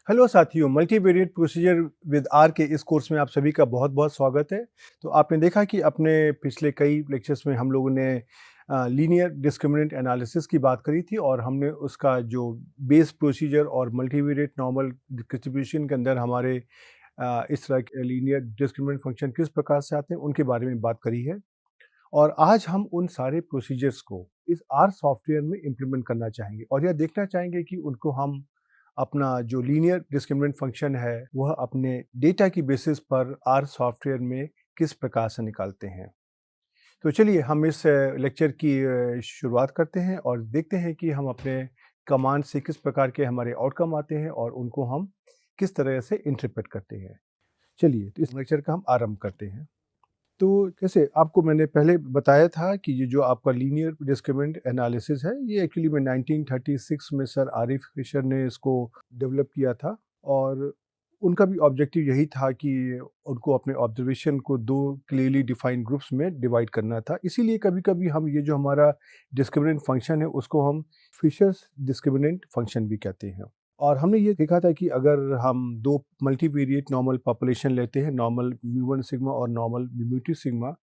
Hello साथियों, multivariate procedure with are के इस कोर्स में आप सभी का बहुत बहुत स्वागत है। तो आपने देखा कि अपने पिछले कई लेक्चर्स में हम लोगों ने लीनियर डिस्क्रिमिनेंट एनालिसिस की बात करी थी और हमने उसका जो बेस प्रोसीजर और मल्टीवेरिएट नॉर्मल डिस्ट्रीब्यूशन के अंदर हमारे इस तरह के लीनियर डिस्क्रिमिनेंट फंक्शन किस प्रकार से आते हैं उनके बारे में बात करी है। और आज हम उन सारे प्रोसीजर्स को इस आर सॉफ्टवेयर में इम्प्लीमेंट करना चाहेंगे और यह देखना चाहेंगे कि उनको हम अपना जो लीनियर डिस्क्रिमिनेंट फंक्शन है वह अपने डेटा की बेसिस पर आर सॉफ्टवेयर में किस प्रकार से निकालते हैं। तो चलिए हम इस लेक्चर की शुरुआत करते हैं और देखते हैं कि हम अपने कमांड से किस प्रकार के हमारे आउटकम आते हैं और उनको हम किस तरह से इंटरप्रेट करते हैं। चलिए तो इस लेक्चर का हम आरंभ करते हैं। तो जैसे आपको मैंने पहले बताया था कि ये जो आपका लीनियर डिस्क्रिमिनेंट एनालिसिस है ये एक्चुअली में 1936 में सर आरिफ फिशर ने इसको डेवलप किया था और उनका भी ऑब्जेक्टिव यही था कि उनको अपने ऑब्जर्वेशन को दो क्लियरली डिफाइंड ग्रुप्स में डिवाइड करना था। इसीलिए कभी कभी हम ये जो हमारा डिस्क्रिमिनेंट फंक्शन है उसको हम फिशर्स डिस्क्रिमिनेंट फंक्शन भी कहते हैं। और हमने ये देखा था कि अगर हम दो मल्टीवेरिएट नॉर्मल पॉपुलेशन लेते हैं, नॉर्मल म्यू1 सिग्मा और नॉर्मल म्यू2 सिग्मा,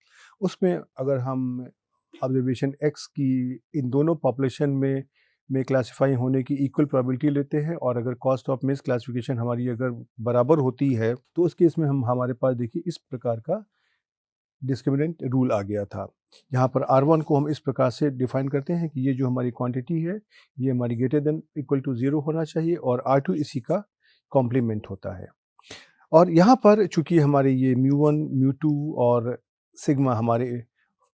उसमें अगर हम ऑब्जर्वेशन एक्स की इन दोनों पॉपुलेशन में क्लासिफाई होने की इक्वल प्रोबेबिलिटी लेते हैं और अगर कॉस्ट ऑफ मिस क्लासिफिकेशन हमारी अगर बराबर होती है तो उस केस में हम हमारे पास देखिए इस प्रकार का डिस्क्रिमिनेंट रूल आ गया था। यहाँ पर R1 को हम इस प्रकार से डिफाइन करते हैं कि ये जो हमारी क्वांटिटी है ये हमारी ग्रेटर देन इक्वल टू 0 होना चाहिए और R2 इसी का कॉम्प्लीमेंट होता है। और यहाँ पर चूंकि हमारे ये म्यू1 म्यू2 और सिग्मा हमारे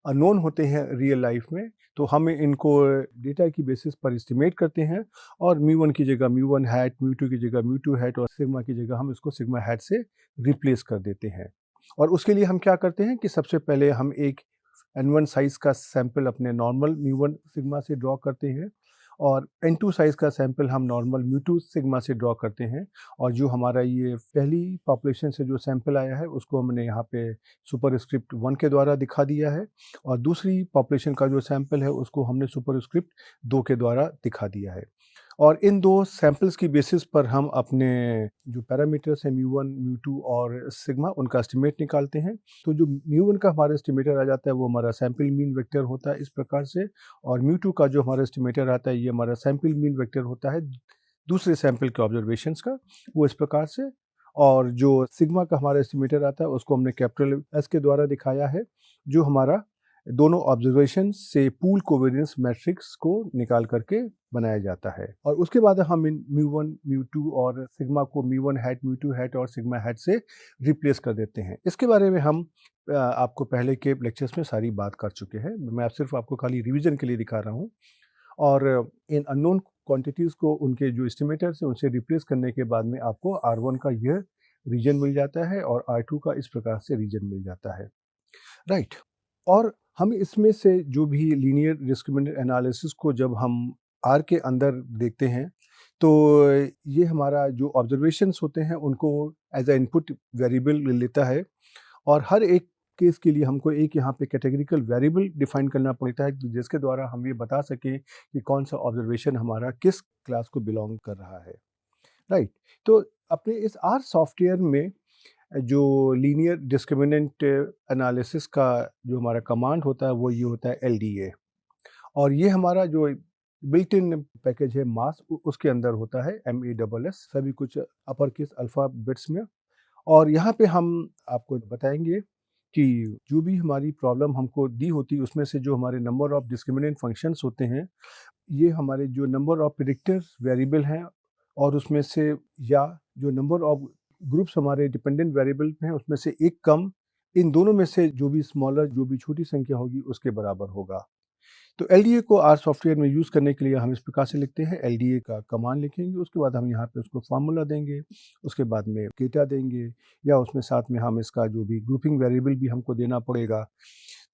अननोन होते हैं रियल लाइफ में, तो हम इनको डेटा की बेसिस पर एस्टिमेट करते हैं और म्यू1 की जगह म्यू1 हैट, म्यू2 की जगह म्यू2 हैट और सिग्मा की जगह हम इसको सिग्मा हैट से रिप्लेस कर देते हैं। और उसके लिए हम क्या करते हैं कि सबसे पहले हम एक N1 साइज का सैंपल अपने नॉर्मल म्यू1 सिग्मा से ड्रॉ करते हैं और N2 साइज का सैंपल हम नॉर्मल म्यू2 सिग्मा से ड्रॉ करते हैं। और जो हमारा ये पहली पॉपुलेशन से जो सैंपल आया है उसको हमने यहाँ पे सुपरस्क्रिप्ट 1 के द्वारा दिखा दिया है और दूसरी पॉपुलेशन का जो सैंपल है उसको हमने सुपरस्क्रिप्ट 2 के द्वारा दिखा दिया है। और इन दो सैंपल्स की बेसिस पर हम अपने जो पैरामीटर्स हैं म्यू1 म्यू2 और सिग्मा उनका एस्टिमेट निकालते हैं। तो जो म्यू1 का हमारा एस्टिमेटर आ जाता है वो हमारा सैंपल मीन वेक्टर होता है इस प्रकार से, और म्यू2 का जो हमारा एस्टिमेटर आता है ये हमारा सैंपल मीन वेक्टर होता है दूसरे सैंपल के ऑब्जर्वेशंस का, वो इस प्रकार से। और जो सिग्मा का हमारा एस्टिमेटर आता है उसको हमने कैपिटल एस के द्वारा दिखाया है, जो हमारा दोनों ऑब्जर्वेशन से पूल कोवेरियंस मैट्रिक्स को निकाल करके बनाया जाता है। और उसके बाद हम इन म्यू1 म्यू2 और सिग्मा को म्यू1 हैट म्यू2 हैट और सिग्मा हैट से रिप्लेस कर देते हैं। इसके बारे में हम आपको पहले के लेक्चर्स में सारी बात कर चुके हैं, मैं सिर्फ आपको खाली रिवीजन के लिए दिखा रहा हूँ। और इन अननोन क्वांटिटीज़ को उनके जो एस्टिमेटर्स हैं उनसे रिप्लेस करने के बाद में आपको R1 का यह रीजन मिल जाता है और R2 का इस प्रकार से रीजन मिल जाता है, राइट। और हम इसमें से जो भी लीनियर डिस्क्रिमिनेंट एनालिसिस को जब हम आर के अंदर देखते हैं तो ये हमारा जो ऑब्जर्वेशंस होते हैं उनको एज अ इनपुट वेरिएबल लेता है और हर एक केस के लिए हमको एक यहाँ पे कैटेगरिकल वेरिएबल डिफाइन करना पड़ता है जिसके द्वारा हम ये बता सकें कि कौन सा ऑब्जर्वेशन हमारा किस क्लास को बिलोंग कर रहा है, राइट। तो अपने इस आर सॉफ्टवेयर में जो लीनियर डिस्क्रिमिनेंट एनालिसिस का जो हमारा कमांड होता है वो ये होता है LDA, और ये हमारा जो बिल्ट इन पैकेज है मास उसके अंदर होता है MASS, सभी कुछ अपर केस अल्फ़ाबेट्स में। और यहाँ पे हम आपको बताएंगे कि जो भी हमारी प्रॉब्लम हमको दी होती है उसमें से जो हमारे नंबर ऑफ डिस्क्रिमिनेंट फंक्शंस होते हैं ये हमारे जो नंबर ऑफ प्रेडिक्टर्स वेरिएबल हैं और उसमें से या जो नंबर ऑफ ग्रुप्स हमारे डिपेंडेंट वेरिएबल हैं उसमें से एक कम, इन दोनों में से जो भी स्मॉलर जो भी छोटी संख्या होगी उसके बराबर होगा। तो LDA को आर सॉफ्टवेयर में यूज़ करने के लिए हम इस प्रकार से लिखते हैं, LDA का कमांड लिखेंगे, उसके बाद हम यहाँ पे उसको फार्मूला देंगे, उसके बाद में डेटा देंगे या उसमें साथ में हम इसका जो भी ग्रुपिंग वेरिएबल भी हमको देना पड़ेगा।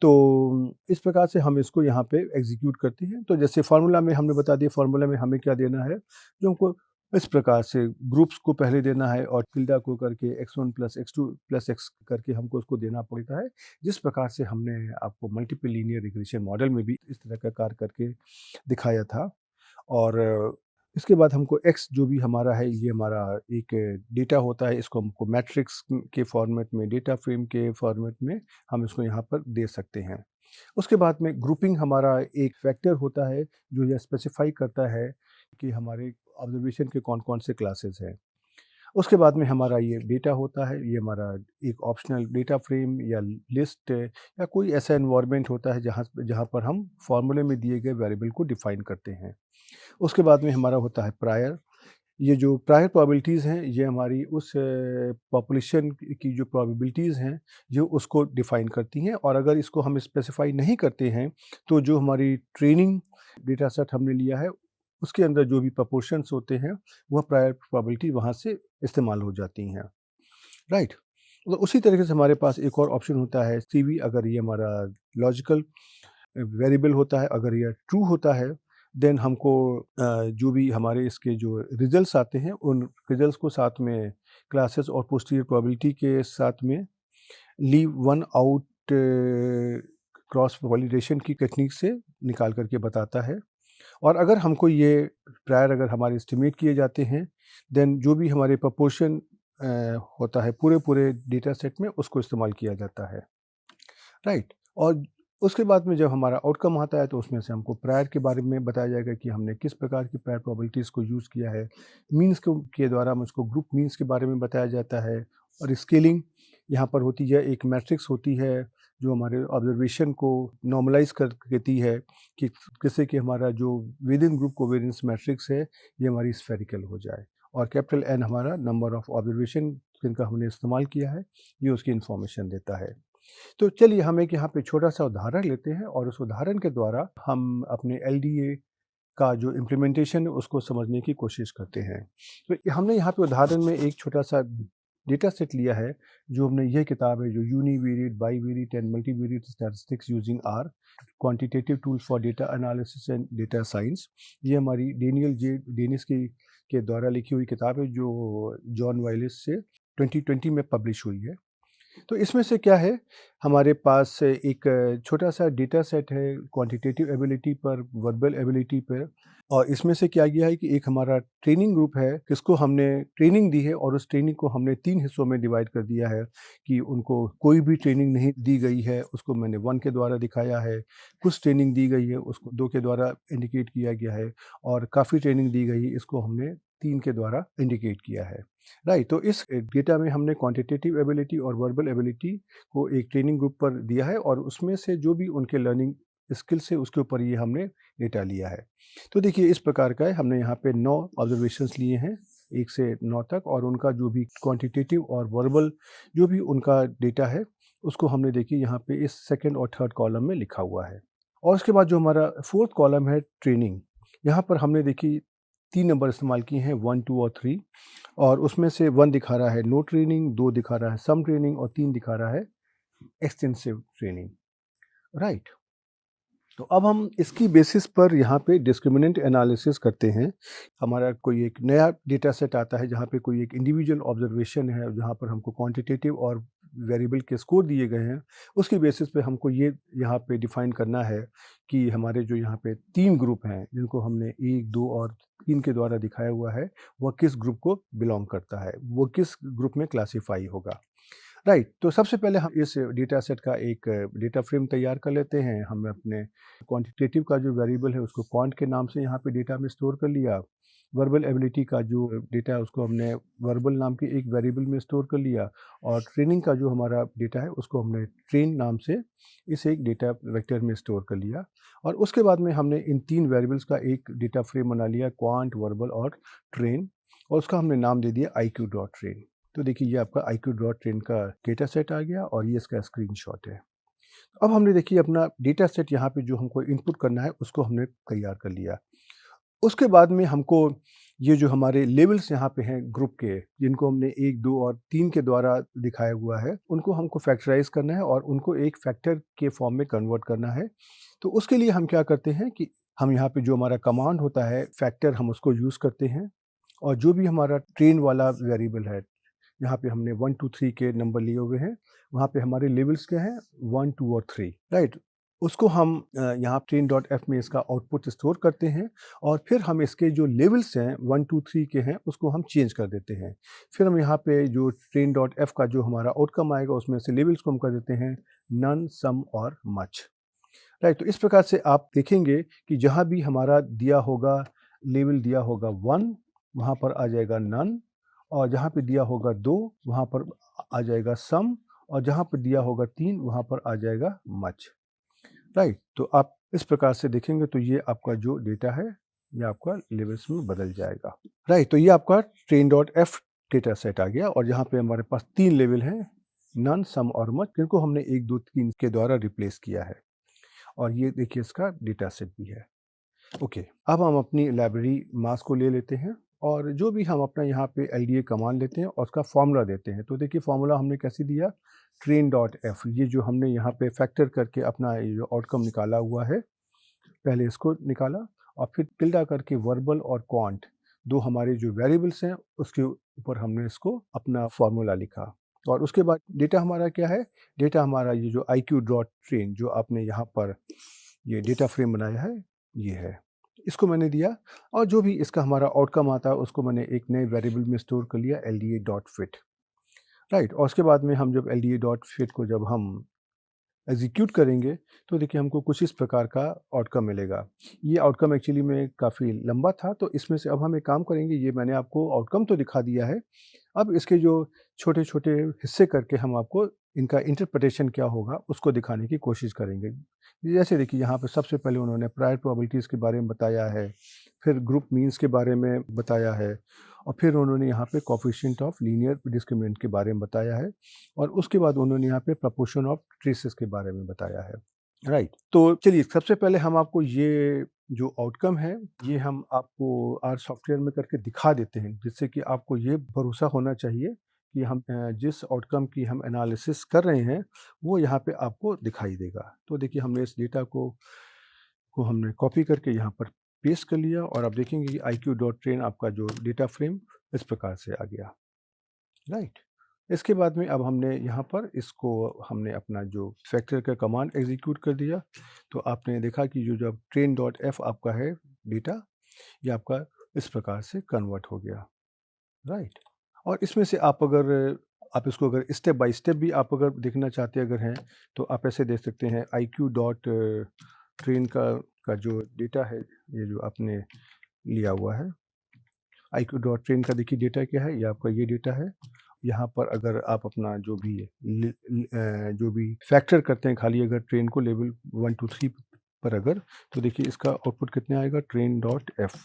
तो इस प्रकार से हम इसको यहाँ पे एग्जीक्यूट करते हैं। तो जैसे फार्मूला में हमने बता दिया फार्मूला में हमें क्या देना है, जो हमको इस प्रकार से ग्रुप्स को पहले देना है और टिल्डा को करके x1 plus x2 plus x करके हमको उसको देना पड़ता है, जिस प्रकार से हमने आपको मल्टीपल लीनियर रिग्रेशन मॉडल में भी इस तरह का कार्य करके दिखाया था। और इसके बाद हमको एक्स जो भी हमारा है, ये हमारा एक डेटा होता है, इसको हमको मैट्रिक्स के फॉर्मेट में, डेटा फ्रेम के फॉर्मेट में हम इसको यहाँ पर दे सकते हैं। उसके बाद में ग्रुपिंग हमारा एक फैक्टर होता है जो यह स्पेसिफाई करता है कि हमारे ऑब्जर्वेशन के कौन कौन से क्लासेस हैं। उसके बाद में हमारा ये डेटा होता है, ये हमारा एक ऑप्शनल डेटा फ्रेम या लिस्ट या कोई ऐसा एनवायरनमेंट होता है जहाँ जहाँ पर हम फॉर्मूले में दिए गए वेरिएबल को डिफाइन करते हैं। उसके बाद में हमारा होता है प्रायर। ये जो प्रायर प्रोबेबिलिटीज़ हैं, ये हमारी उस पॉपुलेशन की जो प्रोबेबिलिटीज़ हैं, ये उसको डिफ़ाइन करती हैं, और अगर इसको हम स्पेसिफ़ाई नहीं करते हैं, तो जो हमारी ट्रेनिंग डेटा सेट हमने लिया है, उसके अंदर जो भी प्रोपोर्शंस होते हैं, वह प्रायर प्रोबेबिलिटी वहाँ से इस्तेमाल हो जाती हैं, राइट? तो उसी तरीके से हमारे पास एक और ऑप्शन होता है सीवी। अगर ये हमारा लॉजिकल वेरिएबल होता है, अगर यह ट्रू होता है, देन हमको जो भी हमारे इसके जो रिजल्ट्स आते हैं, उन रिजल्ट्स को साथ में क्लासेस और पोस्टीरियर प्रोबेबिलिटी के साथ में leave one out cross validation की टेक्निक से निकाल करके बताता है। और अगर हमको ये प्रायर अगर हमारे एस्टिमेट किए जाते हैं, देन जो भी हमारे प्रोपोर्शन होता है पूरे पूरे डेटा सेट में, उसको इस्तेमाल किया जाता है, राइट? और उसके बाद में जब हमारा आउटकम आता है, तो उसमें से हमको प्रायर के बारे में बताया जाएगा कि हमने किस प्रकार की प्रायर प्रोबेबिलिटीज़ को यूज़ किया है। मीन्स के द्वारा हम उसको ग्रुप मीन्स के बारे में बताया जाता है। और स्केलिंग यहाँ पर होती है, एक मैट्रिक्स होती है जो हमारे ऑब्जर्वेशन को नॉर्मलाइज कर देती है कि जिससे कि हमारा जो with in group covariance matrix है, ये हमारी स्फेरिकल हो जाए। और कैपिटल एन हमारा नंबर ऑफ ऑब्जर्वेशन जिनका हमने इस्तेमाल किया है, ये उसकी इन्फॉर्मेशन देता है। तो चलिए हम एक यहाँ पे छोटा-सा उदाहरण लेते हैं, और उस उदाहरण के द्वारा हम अपने एलडीए का जो इम्प्लीमेंटेशन है, उसको समझने की कोशिश करते हैं। तो हमने यहाँ पे उदाहरण में एक छोटा-सा डेटा सेट लिया है, जो हमने यह किताब है जो univariate, bivariate and multivariate statistics using R quantitative tools for data analysis and data science. ये हमारी डेनियल जे डेनिस के द्वारा लिखी हुई किताब है, जो जॉन वाइलिस से 2020 में पब्लिश हुई है। तो इसमें से क्या है, हमारे पास एक छोटा-सा डेटा सेट है क्वांटिटेटिव एबिलिटी पर, वर्बल एबिलिटी पर। और इसमें से क्या गया है कि एक हमारा ट्रेनिंग ग्रुप है, जिसको हमने ट्रेनिंग दी है, और उस ट्रेनिंग को हमने 3 हिस्सों में डिवाइड कर दिया है कि उनको कोई भी ट्रेनिंग नहीं दी गई है, उसको मैंने 1 के द्वारा दिखाया है। कुछ ट्रेनिंग दी गई है, उसको 2 के द्वारा इंडिकेट किया गया है, और काफ़ी ट्रेनिंग दी गई है, इसको हमने 3 के द्वारा इंडिकेट किया है, राइट? तो इस डेटा में हमने क्वांटिटेटिव एबिलिटी और वर्बल एबिलिटी को एक ट्रेनिंग ग्रुप पर दिया है, और उसमें से जो भी उनके लर्निंग स्किल्स है, उसके ऊपर ये हमने डेटा लिया है। तो देखिए इस प्रकार का है, हमने यहाँ पे 9 ऑब्जर्वेशंस लिए हैं 1 से 9 तक, और उनका जो भी क्वांटिटेटिव और वर्बल जो भी उनका डेटा है, उसको हमने देखिए यहाँ पे इस सेकंड और थर्ड कॉलम में लिखा हुआ है। और उसके बाद जो हमारा फोर्थ कॉलम है ट्रेनिंग, यहाँ पर हमने देखिए 3 नंबर इस्तेमाल किए हैं, 1, 2 और 3। और उसमें से 1 दिखा रहा है नो ट्रेनिंग, 2 दिखा रहा है सम ट्रेनिंग, और 3 दिखा रहा है एक्सटेंसिव ट्रेनिंग, राइट? तो अब हम इसकी बेसिस पर यहाँ पे डिस्क्रिमिनेंट एनालिसिस करते हैं। हमारा कोई एक नया डेटा सेट आता है, जहाँ पे कोई एक इंडिविजुअल ऑब्जर्वेशन है, जहाँ पर हमको क्वांटिटेटिव और वेरिएबल के स्कोर दिए गए हैं। उसकी बेसिस पे हमको ये यहाँ पे डिफाइन करना है कि हमारे जो यहाँ पे 3 ग्रुप हैं, जिनको हमने 1, 2 और 3 के द्वारा दिखाया हुआ है, वह किस ग्रुप को बिलोंग करता है, वो किस ग्रुप में क्लासीफाई होगा, राइट? तो सबसे पहले हम इस डेटा सेट का एक डेटा फ्रेम तैयार कर लेते हैं। हमने अपने क्वांटिटेटिव का जो वेरिएबल है, उसको क्वांट के नाम से यहाँ पे डेटा में स्टोर कर लिया। वर्बल एबिलिटी का जो डेटा है, उसको हमने वर्बल नाम के एक वेरिएबल में स्टोर कर लिया। और ट्रेनिंग का जो हमारा डेटा है, उसको हमने ट्रेन नाम से इस एक डेटा वेक्टर में स्टोर कर लिया। और उसके बाद में हमने इन 3 वेरिएबल्स का एक डेटा फ्रेम बना लिया, क्वांट, वर्बल और ट्रेन, और उसका हमने नाम दे दिया iq.train। तो देखिए ये आपका iq.train का डेटा सेट आ गया, और ये इसका स्क्रीनशॉट है। अब हमने देखिए अपना डेटा सेट यहाँ पे जो हमको इनपुट करना है, उसको हमने तैयार कर लिया। उसके बाद में हमको ये जो हमारे लेवल्स यहाँ पे हैं ग्रुप के, जिनको हमने 1, 2 और 3 के द्वारा दिखाया हुआ है, उनको हमको फैक्टराइज करना है, और उनको एक फैक्टर के फॉर्म में कन्वर्ट करना है। तो उसके लिए हम क्या करते हैं कि हम यहाँ पे जो हमारा कमांड होता है फैक्टर, हम उसको यूज़ करते हैं। और जो भी हमारा ट्रेन वाला वेरिएबल है, यहाँ पे हमने 1, 2, 3 के नंबर लिए हुए हैं, वहाँ पे हमारे लेवल्स क्या हैं, 1, 2 और 3, राइट? उसको हम यहाँ train.f में इसका आउटपुट स्टोर करते हैं और फिर हम इसके जो लेवल्स हैं 1 2 3 के हैं उसको हम चेंज कर देते हैं। फिर हम यहाँ पे जो train.f का जो हमारा आउटकम आएगा उसमें से लेवल्स को हम कर देते हैं नन, सम और मच। राइट, तो इस प्रकार से आप देखेंगे कि जहाँ भी हमारा दिया होगा लेवल दिया होगा 1 वहाँ पर आ जाएगा नन, और जहाँ पे दिया होगा 2 वहाँ पर आ जाएगा सम, और जहाँ पर दिया होगा 3 वहाँ पर आ जाएगा मच। राइट, तो आप इस प्रकार से देखेंगे तो ये आपका जो डेटा है ये आपका लेवल्स में बदल जाएगा। राइट, तो ये आपका train.f डेटा सेट आ गया और यहाँ पे हमारे पास 3 लेवल हैं, नन, सम और मच, जिनको हमने 1 2 3 के द्वारा रिप्लेस किया है और ये देखिए इसका डेटा सेट भी है। ओके, अब हम अपनी लाइब्रेरी मास को ले लेते हैं और जो भी हम अपना यहाँ पे LDA कमांड लेते हैं और उसका फॉर्मूला देते हैं। तो देखिए फॉर्मूला हमने कैसे दिया, train.f, ये जो हमने यहाँ पे फैक्टर करके अपना ये जो आउटकम निकाला हुआ है, पहले इसको निकाला और फिर टिल्डा करके वर्बल और क्वांट दो हमारे जो वेरिएबल्स हैं उसके ऊपर हमने इसको अपना फॉर्मूला लिखा। और उसके बाद डेटा हमारा क्या है, डेटा हमारा ये जो iq.train जो आपने यहाँ पर ये डेटा फ्रेम बनाया है ये है, इसको मैंने दिया और जो भी इसका हमारा आउटकम आता है उसको मैंने एक नए वेरिएबल में स्टोर कर लिया LDA.fit। राइट, और उसके बाद में हम जब LDA.fit को जब हम एग्जीक्यूट करेंगे तो देखिए हमको कुछ इस प्रकार का आउटकम मिलेगा। ये आउटकम एक्चुअली में काफ़ी लंबा था, तो इसमें से अब हम एक काम करेंगे, ये मैंने आपको आउटकम तो दिखा दिया है, अब इसके जो छोटे-छोटे हिस्से करके हम आपको इनका इंटरप्रिटेशन क्या होगा उसको दिखाने की कोशिश करेंगे। जैसे देखिए यहाँ पे सबसे पहले उन्होंने प्रायर प्रोबेबिलिटीज़ के बारे में बताया है, फिर ग्रुप मीन्स के बारे में बताया है और फिर उन्होंने यहाँ पे कोएफिशिएंट ऑफ लीनियर डिस्क्रिमिनेंट के बारे में बताया है और उसके बाद उन्होंने यहाँ पे प्रपोर्शन ऑफ ट्रेसेस के बारे में बताया है। राइट, तो चलिए सबसे पहले हम आपको ये जो आउटकम है ये हम आपको आर सॉफ्टवेयर में करके दिखा देते हैं, जिससे कि आपको ये भरोसा होना चाहिए कि हम जिस आउटकम की हम एनालिसिस कर रहे हैं वो यहाँ पे आपको दिखाई देगा। तो देखिए हमने इस डेटा को हमने कॉपी करके यहाँ पर पेस्ट कर लिया और आप देखेंगे कि iq.train आपका जो डेटा फ्रेम इस प्रकार से आ गया। राइट, इसके बाद में अब हमने यहाँ पर इसको हमने अपना जो फैक्टर का कमांड एग्जीक्यूट कर दिया, तो आपने देखा कि जो जब train.f आपका है डेटा ये आपका इस प्रकार से कन्वर्ट हो गया। राइट, और इसमें से आप इसको अगर स्टेप बाय स्टेप भी आप अगर देखना चाहते अगर हैं तो आप ऐसे देख सकते हैं iq.train का जो डेटा है ये जो आपने लिया हुआ है, iq.train का देखिए डेटा क्या है, ये आपका ये डेटा है। यहाँ पर अगर आप अपना जो भी फैक्टर करते हैं खाली अगर ट्रेन को लेवल 1 2 3 पर अगर, तो देखिए इसका आउटपुट कितने आएगा, train.f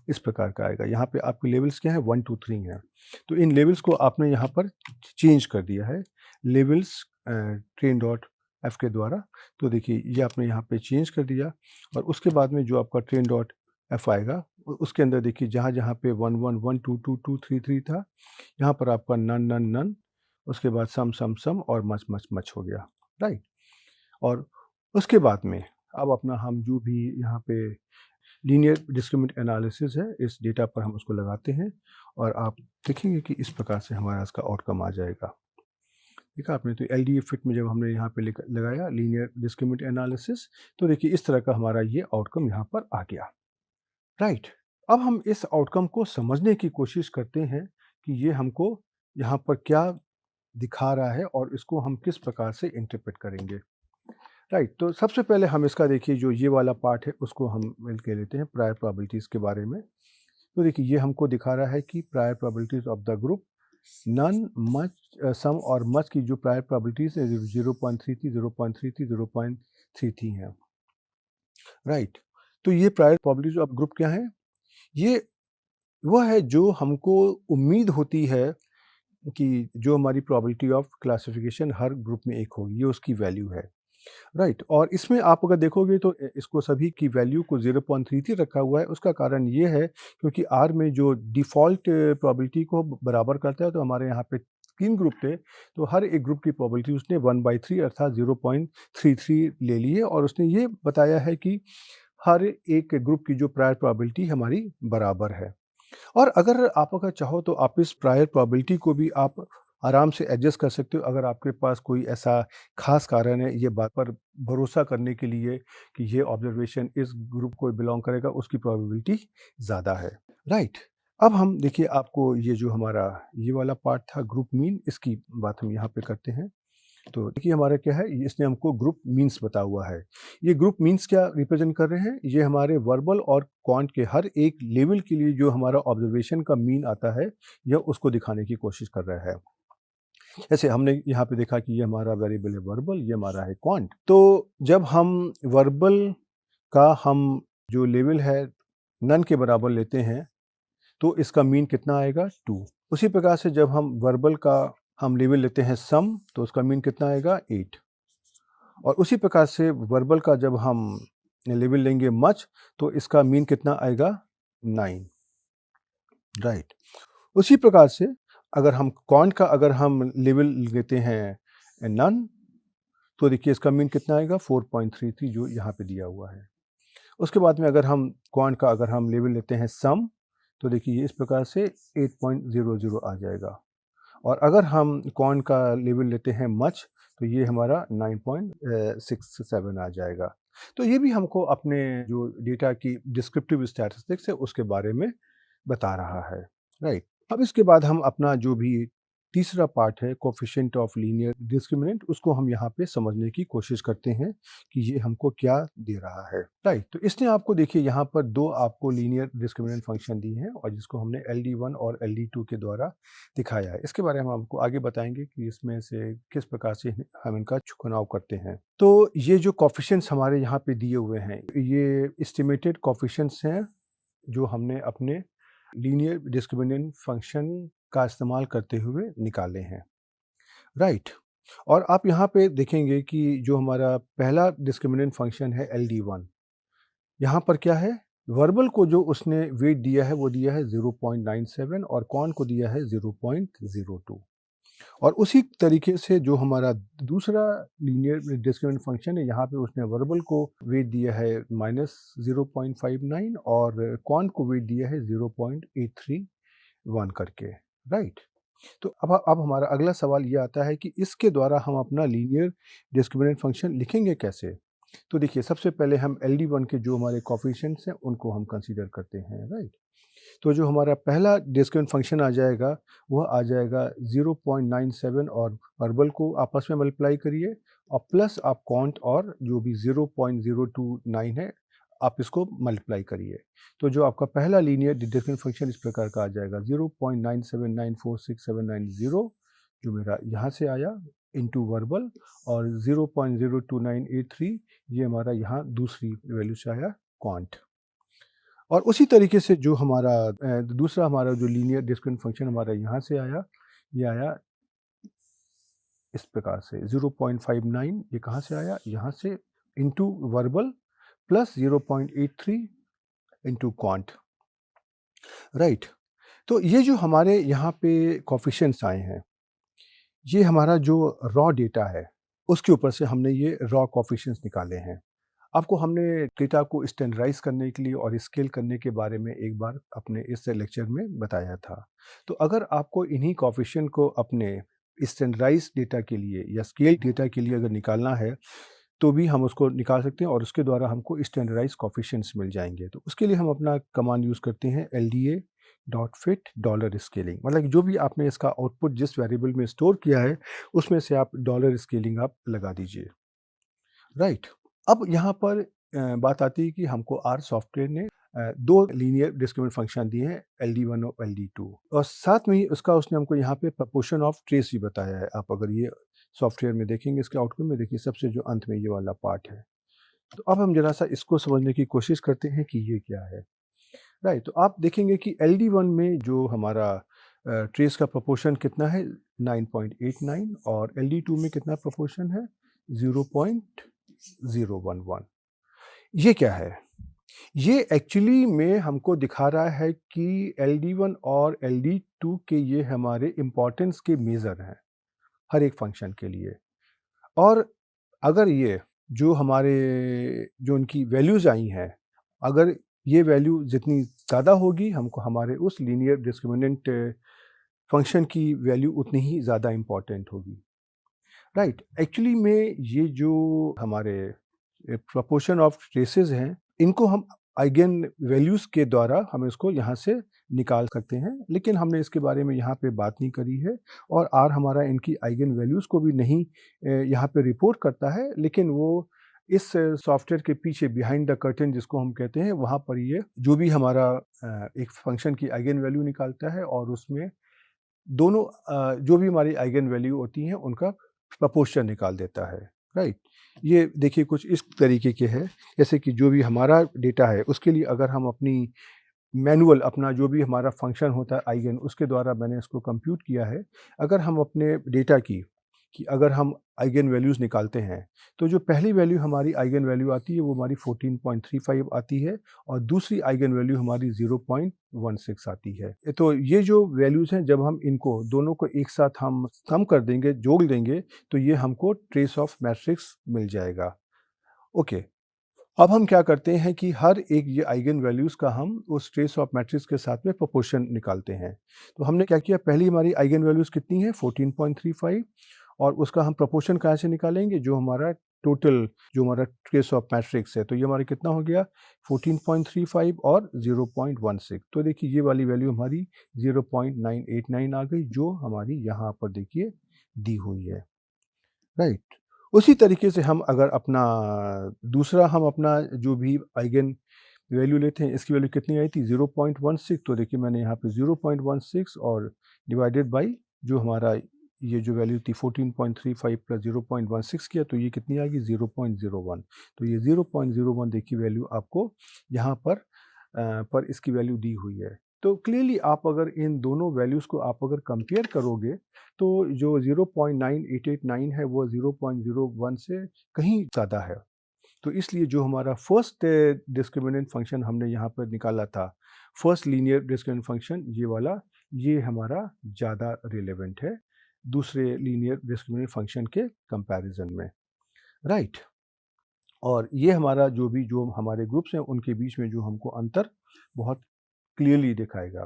इस प्रकार का आएगा। यहाँ पे आपके लेवल्स क्या है, 1 2 3 हैं। तो इन लेवल्स को आपने यहाँ पर चेंज कर दिया है लेवल्स train.f के द्वारा। तो देखिए ये आपने यहाँ पे चेंज कर दिया और उसके बाद में जो आपका train.f आएगा उसके अंदर देखिए जहाँ पे 1 1 1 2 2 2 3 3 था, यहाँ पर आपका नन नन नन, उसके बाद सम सम सम और मच मच मच हो गया। राइट, और उसके बाद में अब अपना हम जो भी यहाँ पे लीनियर डिस्क्रिमिनेंट एनालिसिस है इस डेटा पर हम उसको लगाते हैं और आप देखेंगे कि इस प्रकार से हमारा इसका आउटकम आ जाएगा। देखा आपने, तो LDA फिट में जब हमने यहाँ पे लगाया लीनियर डिस्क्रिमिनेंट एनालिसिस, तो देखिए इस तरह का हमारा ये आउटकम यहाँ पर आ गया। राइट, अब हम इस आउटकम को समझने की कोशिश करते हैं कि ये हमको यहाँ पर क्या दिखा रहा है और इसको हम किस प्रकार से इंटरप्रेट करेंगे। राइट, तो सबसे पहले हम इसका देखिए जो ये वाला पार्ट है उसको हम मिल के लेते हैं प्रायर प्रोबेबिलिटीज़ के बारे में। तो देखिए ये हमको दिखा रहा है कि prior probabilities of the group none, much, some और मच की जो प्रायर प्रोबेबिलिटीज़ है 0.33 0.33 0.33 हैं। राइट, तो ये प्रायर प्रोबेबिलिटीज़ ऑफ ग्रुप क्या है, ये वह है जो हमको उम्मीद होती है कि जो हमारी probability of classification her group में एक होगी, ये उसकी वैल्यू है। राइट, और इसमें आप अगर देखोगे तो इसको सभी की वैल्यू को 0.33 रखा हुआ है। उसका कारण ये है क्योंकि आर में जो डिफ़ॉल्ट प्रोबेबिलिटी को बराबर करता है, तो हमारे यहाँ पे 3 ग्रुप थे, तो हर एक ग्रुप की प्रोबेबिलिटी उसने 1/3 अर्थात 0.33 ले ली है और उसने ये बताया है कि हर एक ग्रुप की जो प्रायर प्रोबेबिलिटी हमारी बराबर है। और अगर चाहो तो आप इस प्रायर प्रोबेबिलिटी को भी आप आराम से एडजस्ट कर सकते हो अगर आपके पास कोई ऐसा ख़ास कारण है ये बात पर भरोसा करने के लिए कि ये ऑब्ज़र्वेशन इस ग्रुप को बिलॉन्ग करेगा, उसकी प्रोबेबिलिटी ज़्यादा है, राइट? अब हम देखिए आपको ये जो हमारा ये वाला पार्ट था ग्रुप मीन, इसकी बात हम यहाँ पे करते हैं। तो देखिए हमारा क्या है, इसने हमको ग्रुप मीन्स बताया हुआ है। ये ग्रुप मीन्स क्या रिप्रेजेंट कर रहे हैं, ये हमारे वर्बल और क्वांट के हर एक लेवल के लिए जो हमारा ऑब्जर्वेशन का मीन आता है, यह उसको दिखाने की कोशिश कर रहा है। जैसे हमने यहाँ पे देखा कि ये हमारा वेरिएबल है वर्बल, ये हमारा है क्वांट। तो जब हम वर्बल का हम जो लेवल है नन के बराबर लेते हैं, तो इसका मीन कितना आएगा 2। उसी प्रकार से जब हम वर्बल का हम लेवल लेते हैं सम, तो उसका मीन कितना आएगा 8। और उसी प्रकार से वर्बल का जब हम लेवल लेंगे मच, तो इसका मीन कितना आएगा 9, राइट। उसी प्रकार से अगर हम क्वांट का अगर हम लेवल लेते हैं नन, तो देखिए इसका मीन कितना आएगा 4.33 जो यहाँ पे दिया हुआ है। उसके बाद में अगर हम क्वांट का अगर हम लेवल लेते हैं सम, तो देखिए इस प्रकार से 8.00 आ जाएगा। और अगर हम क्वांट का लेवल लेते हैं मच, तो ये हमारा 9.67 आ जाएगा। तो ये भी हमको अपने जो डेटा की डिस्क्रिप्टिव स्टैटिस्टिक्स है उसके बारे में बता रहा है, राइट। अब इसके बाद हम अपना जो भी तीसरा पार्ट है कोफिशिएंट ऑफ लीनियर डिस्क्रिमिनेंट, उसको हम यहाँ पे समझने की कोशिश करते हैं कि ये हमको क्या दे रहा है, राइट। तो इसने आपको देखिए यहाँ पर दो आपको लीनियर डिस्क्रिमिनेंट फंक्शन दी हैं और जिसको हमने LD1 और LD2 के द्वारा दिखाया है। इसके बारे में हम आपको आगे बताएंगे कि इसमें से किस प्रकार से हम इनका चुनाव करते हैं। तो ये जो कोफिशिएंट्स हमारे यहाँ पे दिए हुए हैं, ये एस्टिमेटेड कोफिशिएंट्स हैं जो हमने अपने लीनियर डिस्क्रिमिनेंट फंक्शन का इस्तेमाल करते हुए निकाले हैं, राइट। और आप यहाँ पे देखेंगे कि जो हमारा पहला डिस्क्रिमिनेंट फंक्शन है LD1, यहाँ पर क्या है, वर्बल को जो उसने वेट दिया है वो दिया है 0.97 और कॉन को दिया है 0.02। और उसी तरीके से जो हमारा दूसरा लीनियर डिस्क्रिमिनेंट फंक्शन है, यहाँ पे उसने वर्बल को वेट दिया है -0.59 और क्वांट को वेट दिया है 0.831 करके, राइट। तो अब हमारा अगला सवाल ये आता है कि इसके द्वारा हम अपना लीनियर डिस्क्रिमिनेंट फंक्शन लिखेंगे कैसे। तो देखिए सबसे पहले हम LD1 के जो हमारे कोफिशिएंट्स हैं उनको हम कंसीडर करते हैं, राइट। तो जो हमारा पहला डिस्क्रिमिनेंट फंक्शन आ जाएगा, वह आ जाएगा 0.97 और वर्बल को आपस में मल्टीप्लाई करिए और प्लस आप क्वांट और जो भी 0.029 है, आप इसको मल्टीप्लाई करिए। तो जो आपका पहला लीनियर डिस्क्रिमिनेंट फंक्शन इस प्रकार का आ जाएगा 0.9794679 जो मेरा यहाँ से आया इंटू वर्बल और 0.02983 ये हमारा यहाँ दूसरी वैल्यू से आया क्वांट। और उसी तरीके से जो हमारा दूसरा हमारा जो लीनियर डिस्क्रिमिनेंट फंक्शन हमारा यहाँ से आया, ये आया इस प्रकार से 0.59 ये कहाँ से आया, यहाँ से into verbal plus 0.83 into quant, right. तो ये जो हमारे यहाँ पे कोफिशिएंट्स आए हैं, ये हमारा जो रॉ डेटा है उसके ऊपर से हमने ये रॉ कोफिशिएंट्स निकाले हैं। आपको हमने डेटा को स्टैंडर्डाइज करने के लिए और स्केल करने के बारे में एक बार अपने इस लेक्चर में बताया था। तो अगर आपको इन्हीं कोफिशिएंट को अपने स्टैंडर्डाइज डेटा के लिए या स्केल डेटा के लिए अगर निकालना है, तो भी हम उसको निकाल सकते हैं और उसके द्वारा हमको स्टैंडर्डाइज कोफिशिएंट्स मिल जाएंगे। तो उसके लिए हम अपना कमांड यूज़ करते हैं LDA.fit डॉलर स्केलिंग, मतलब जो भी आपने इसका आउटपुट जिस वेरिएबल में स्टोर किया है उसमें से आप डॉलर स्केलिंग आप लगा दीजिए, राइट। अब यहाँ पर बात आती है कि हमको आर सॉफ्टवेयर ने दो लीनियर डिस्क्रिमिनेंट फंक्शन दिए हैं LD1 और LD2 और साथ में ही उसका उसने हमको यहाँ पे प्रपोर्शन ऑफ ट्रेस भी बताया है। आप अगर ये सॉफ्टवेयर में देखेंगे इसके आउटपुट में देखिए सबसे जो अंत में ये वाला पार्ट है। तो अब हम जरा सा इसको समझने की कोशिश करते हैं कि ये क्या है, राइट। तो आप देखेंगे कि LD1 में जो हमारा ट्रेस का प्रपोर्शन कितना है 9.89 और LD2 में कितना प्रपोर्शन है 0.011। ये क्या है, ये एक्चुअली में हमको दिखा रहा है कि LD1 और LD2 के ये हमारे इम्पोर्टेंस के मेज़र हैं हर एक फंक्शन के लिए। और अगर ये जो हमारे जो उनकी वैल्यूज़ आई हैं, अगर ये वैल्यू जितनी ज़्यादा होगी हमको हमारे उस लीनियर डिस्क्रिमिनेंट फंक्शन की वैल्यू उतनी ही ज़्यादा इम्पॉर्टेंट होगी। राइट, एक्चुअली में ये जो हमारे प्रोपोर्शन ऑफ ट्रेसेस हैं, इनको हम आइगन वैल्यूज़ के द्वारा हम इसको यहाँ से निकाल सकते हैं, लेकिन हमने इसके बारे में यहाँ पे बात नहीं करी है और आर हमारा इनकी आइगन वैल्यूज़ को भी नहीं यहाँ पे रिपोर्ट करता है, लेकिन वो इस सॉफ्टवेयर के पीछे बिहाइंड द कर्टेन जिसको हम कहते हैं, वहाँ पर ये जो भी हमारा एक फंक्शन की आइगन वैल्यू निकालता है और उसमें दोनों जो भी हमारी आइगन वैल्यू होती हैं उनका प्रोपोर्शन निकाल देता है। राइट, ये देखिए कुछ इस तरीके के है, जैसे कि जो भी हमारा डेटा है उसके लिए अगर हम अपनी मैनुअल अपना जो भी हमारा फंक्शन होता है आइगन, उसके द्वारा मैंने इसको कंप्यूट किया है। अगर हम अपने डेटा की कि अगर हम आइगन वैल्यूज़ निकालते हैं, तो जो पहली वैल्यू हमारी आइगन वैल्यू आती है वो हमारी 14.35 आती है और दूसरी आइगन वैल्यू हमारी 0.16 आती है। तो ये जो वैल्यूज़ हैं, जब हम इनको दोनों को एक साथ हम सम कर देंगे, जोड़ देंगे, तो ये हमको ट्रेस ऑफ मैट्रिक्स मिल जाएगा। ओके, अब हम क्या करते हैं कि हर एक ये आइगन वैल्यूज़ का हम उस ट्रेस ऑफ मैट्रिक्स के साथ में प्रोपोर्शन निकालते हैं। तो हमने क्या किया, पहली हमारी आइगन वैल्यूज़ कितनी है 14.35 और उसका हम प्रोपोर्शन कहाँ से निकालेंगे, जो हमारा टोटल जो हमारा ट्रेस ऑफ मैट्रिक्स है, तो ये हमारा कितना हो गया 14.35 और 0.16। तो देखिए ये वाली वैल्यू हमारी 0.989 आ गई, जो हमारी यहाँ पर देखिए दी हुई है। राइट, उसी तरीके से हम अगर अपना दूसरा हम अपना जो भी आइगन वैल्यू लेते हैं, इसकी वैल्यू कितनी आई थी 0.16। तो देखिए मैंने यहाँ पे 0.16 और डिवाइडेड बाई जो हमारा ये जो वैल्यू थी 14.35 प्लस 0.16 किया, तो ये कितनी आएगी 0.01। तो ये 0.01 देखिए वैल्यू आपको यहाँ पर इसकी वैल्यू दी हुई है। तो क्लियरली आप अगर इन दोनों वैल्यूज़ को आप अगर कंपेयर करोगे, तो जो 0.9889 है वो 0.01 से कहीं ज़्यादा है। तो इसलिए जो हमारा फर्स्ट डिस्क्रिमिनेंट फंक्शन हमने यहाँ पर निकाला था, फर्स्ट लीनियर डिस्क्रिमिनेंट फंक्शन ये वाला, ये हमारा ज़्यादा रिलेवेंट है दूसरे लीनियर डिस्क्रिमिनेंट फंक्शन के कंपैरिजन में। राइट, और ये हमारा जो हमारे ग्रुप्स हैं उनके बीच में जो हमको अंतर बहुत क्लियरली दिखाएगा।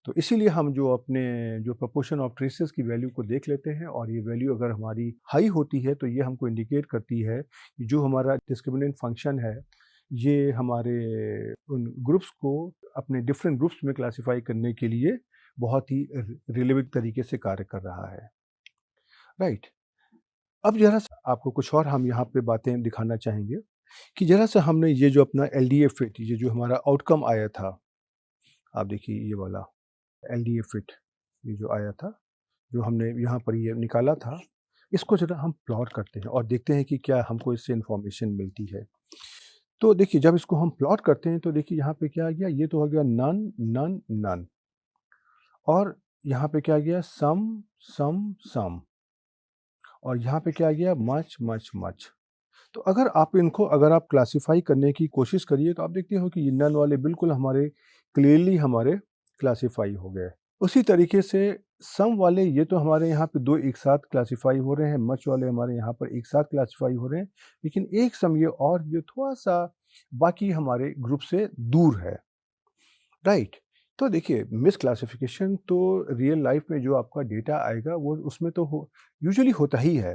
तो इसीलिए हम जो अपने जो प्रोपोर्शन ऑफ ट्रेसेस की वैल्यू को देख लेते हैं और ये वैल्यू अगर हमारी हाई होती है, तो ये हमको इंडिकेट करती है कि जो हमारा डिस्क्रिमिनेंट फंक्शन है, ये हमारे उन ग्रुप्स को अपने डिफरेंट ग्रुप्स में क्लासिफाई करने के लिए बहुत ही रिलेवेंट तरीके से कार्य कर रहा है। राइट, अब ज़रा सा आपको कुछ और हम यहाँ पे बातें दिखाना चाहेंगे कि ज़रा सा हमने ये जो अपना एलडीए फिट, ये जो हमारा आउटकम आया था, आप देखिए ये वाला एलडीए फिट, ये जो आया था, जो हमने यहाँ पर ये निकाला था, इसको ज़रा हम प्लॉट करते हैं और देखते हैं कि क्या हमको इससे इन्फॉर्मेशन मिलती है। तो देखिए जब इसको हम प्लॉट करते हैं, तो देखिए यहाँ पे क्या आ गया, ये तो हो गया नन, नन, नन, और यहाँ पे क्या आ गया सम, सम, सम, और यहाँ पे क्या आ गया मच, मच, मच। तो अगर आप क्लासिफाई करने की कोशिश करिए, तो आप देखते हो कि ये नन वाले बिल्कुल हमारे क्लियरली हमारे क्लासिफाई हो गए। उसी तरीके से सम वाले ये तो हमारे यहाँ पे दो एक साथ क्लासिफाई हो रहे हैं, मच वाले हमारे यहाँ पर एक साथ क्लासिफाई हो रहे हैं, लेकिन एक सम ये और जो थोड़ा सा बाकी हमारे ग्रुप से दूर है। राइट, तो देखिए मिस क्लासिफिकेशन तो रियल लाइफ में जो आपका डेटा आएगा वो उसमें तो यूजुअली होता ही है।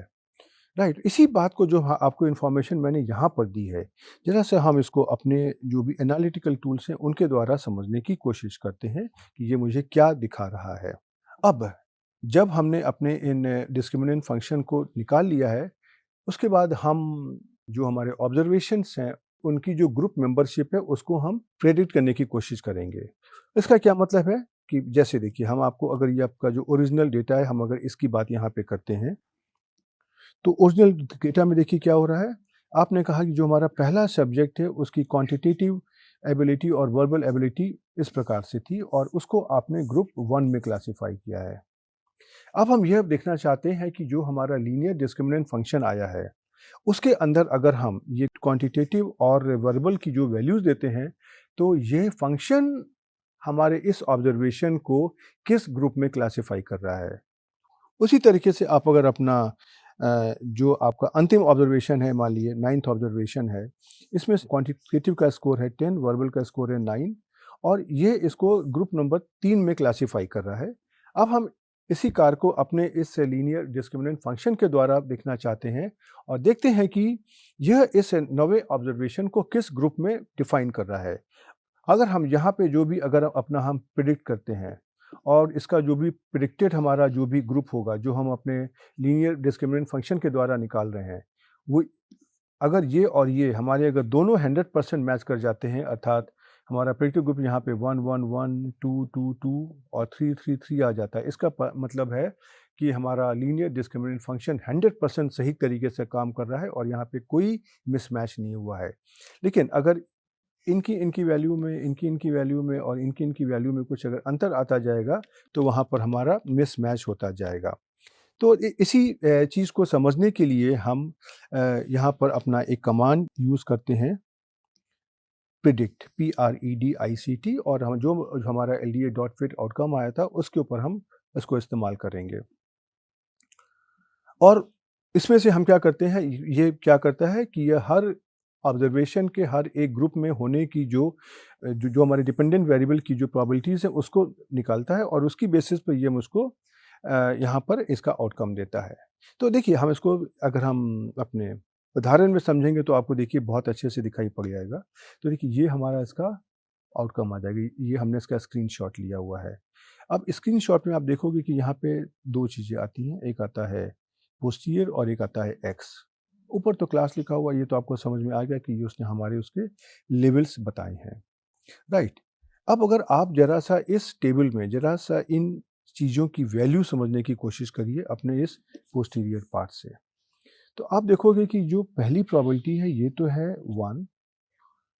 राइट, इसी बात को जो आपको इन्फॉर्मेशन मैंने यहाँ पर दी है, ज़रा सा हम इसको अपने जो भी एनालिटिकल टूल्स हैं उनके द्वारा समझने की कोशिश करते हैं कि ये मुझे क्या दिखा रहा है। अब जब हमने अपने इन डिस्क्रिमिनेंट फंक्शन को निकाल लिया है, उसके बाद हम जो हमारे ऑब्जर्वेशंस हैं उनकी जो ग्रुप मेंबरशिप है उसको हम प्रेडिक्ट करने की कोशिश करेंगे। इसका क्या मतलब है कि जैसे देखिए हम आपको अगर ये आपका जो ओरिजिनल डेटा है, हम अगर इसकी बात यहाँ पे करते हैं, तो ओरिजिनल डेटा में देखिए क्या हो रहा है। आपने कहा कि जो हमारा पहला सब्जेक्ट है उसकी क्वांटिटेटिव एबिलिटी और वर्बल एबिलिटी इस प्रकार से थी और उसको आपने ग्रुप 1 में क्लासिफाई किया है। अब हम यह देखना चाहते हैं कि जो हमारा लीनियर डिस्क्रिमिनेंट फंक्शन आया है, उसके अंदर अगर हम ये क्वांटिटेटिव और वर्बल की जो वैल्यूज़ देते हैं, तो ये फंक्शन हमारे इस ऑब्जर्वेशन को किस ग्रुप में क्लासिफाई कर रहा है। उसी तरीके से आप अगर अपना जो आपका अंतिम ऑब्जर्वेशन है, मान लीजिए 9th ऑब्जर्वेशन है, इसमें क्वांटिटेटिव का स्कोर है 10, वर्बल का स्कोर है 9 और ये इसको ग्रुप नंबर 3 में क्लासिफाई कर रहा है। अब हम इसी कार को अपने इस लीनियर डिस्क्रिमिनेंट फंक्शन के द्वारा देखना चाहते हैं और देखते हैं कि यह इस नवे ऑब्जर्वेशन को किस ग्रुप में डिफाइन कर रहा है। अगर हम यहाँ पे जो भी अगर अपना हम प्रिडिक्ट करते हैं और इसका जो भी प्रिडिक्टेड हमारा जो भी ग्रुप होगा, जो हम अपने लीनियर डिस्क्रिमिनेंट फंक्शन के द्वारा निकाल रहे हैं, वो अगर ये और ये हमारे अगर दोनों 100% मैच कर जाते हैं, अर्थात हमारा प्रिडिक्टेड ग्रुप यहाँ पे 1 1 1 2 2 2 और 3 3 3 आ जाता है। इसका मतलब है कि हमारा लीनियर डिस्क्रिमिनेंट फंक्शन 100% सही तरीके से काम कर रहा है और यहाँ पे कोई मिसमैच नहीं हुआ है। लेकिन अगर इनकी इनकी वैल्यू में, इनकी वैल्यू में और इनकी वैल्यू में कुछ अगर अंतर आता जाएगा, तो वहाँ पर हमारा मिसमैच होता जाएगा। तो इसी चीज़ को समझने के लिए हम यहाँ पर अपना एक कमांड यूज़ करते हैं, प्रिडिक्ट, PREDICT, और हम जो हमारा LDA डॉट फिट आउटकम आया था उसके ऊपर हम इसको इस्तेमाल करेंगे। और इसमें से हम क्या करते हैं, ये क्या करता है कि यह हर ऑब्जर्वेशन के हर एक ग्रुप में होने की जो हमारे डिपेंडेंट वेरिएबल की जो प्रोबेबिलिटीज़ है उसको निकालता है और उसकी बेसिस पे ये मुझको यहाँ पर इसका आउटकम देता है। तो देखिए, हम इसको अगर हम अपने उदाहरण में समझेंगे तो आपको देखिए बहुत अच्छे से दिखाई पड़ जाएगा। तो देखिए, ये हमारा इसका आउटकम आ जाएगा। ये हमने इसका स्क्रीनशॉट लिया हुआ है। अब स्क्रीनशॉट में आप देखोगे कि यहाँ पे 2 चीज़ें आती हैं, एक आता है पोस्टीरियर और एक आता है एक्स। ऊपर तो क्लास लिखा हुआ, ये तो आपको समझ में आ गया कि ये उसने हमारे उसके लेवल्स बताए हैं, राइट। अब अगर आप ज़रा सा इस टेबल में ज़रा सा इन चीज़ों की वैल्यू समझने की कोशिश करिए अपने इस पोस्टीरियर पार्ट से, तो आप देखोगे कि जो पहली प्रोबेबिलिटी है ये तो है 1,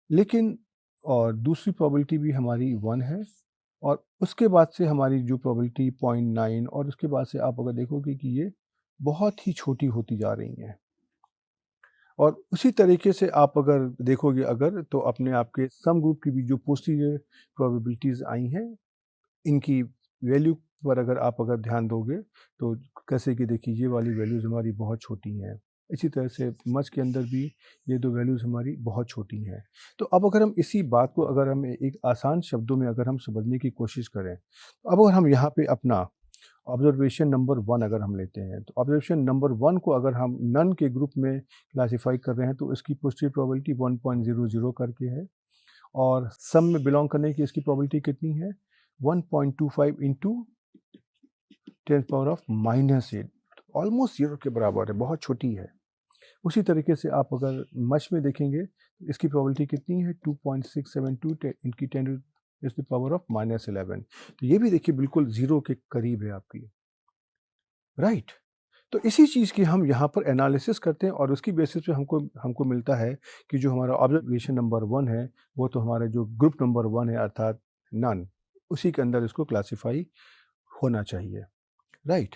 लेकिन और दूसरी प्रोबेबिलिटी भी हमारी 1 है और उसके बाद से हमारी जो प्रोबेबिलिटी 0.9 और उसके बाद से आप अगर देखोगे कि ये बहुत ही छोटी होती जा रही हैं। और उसी तरीके से आप अगर देखोगे अगर तो अपने आपके सम ग्रुप की भी जो पोस्टीरियर प्रोबेबिलिटीज़ आई हैं, इनकी वैल्यू पर अगर ध्यान दोगे तो कैसे कि देखिए ये वाली वैल्यूज़ हमारी बहुत छोटी हैं। इसी तरह से मच के अंदर भी ये 2 वैल्यूज़ हमारी बहुत छोटी हैं। तो अब अगर हम इसी बात को अगर हम एक आसान शब्दों में अगर हम समझने की कोशिश करें, तो अब अगर हम यहाँ पे अपना ऑब्जर्वेशन नंबर 1 अगर हम लेते हैं, तो ऑब्जर्वेशन नंबर 1 को अगर हम नन के ग्रुप में क्लासिफाई कर रहे हैं तो इसकी पॉजिटिव प्रोबेबिलिटी 1.00 करके है और सम में बिलोंग करने की इसकी प्रोबेबिलिटी कितनी है, 1.25 इंटू 10⁻⁻8, ऑलमोस्ट 0 के बराबर है, बहुत छोटी है। उसी तरीके से आप अगर मच में देखेंगे तो इसकी प्रोबेबिलिटी कितनी है, 2.672 इनकी 10⁻11, तो ये भी देखिए बिल्कुल 0 के करीब है आपकी, राइट। तो इसी चीज़ की हम यहाँ पर एनालिसिस करते हैं और उसकी बेसिस पे हमको हमको मिलता है कि जो हमारा ऑब्जर्वेशन नंबर 1 है वो तो हमारे जो ग्रुप नंबर 1 है अर्थात नन, उसी के अंदर इसको क्लासिफाई होना चाहिए, राइट।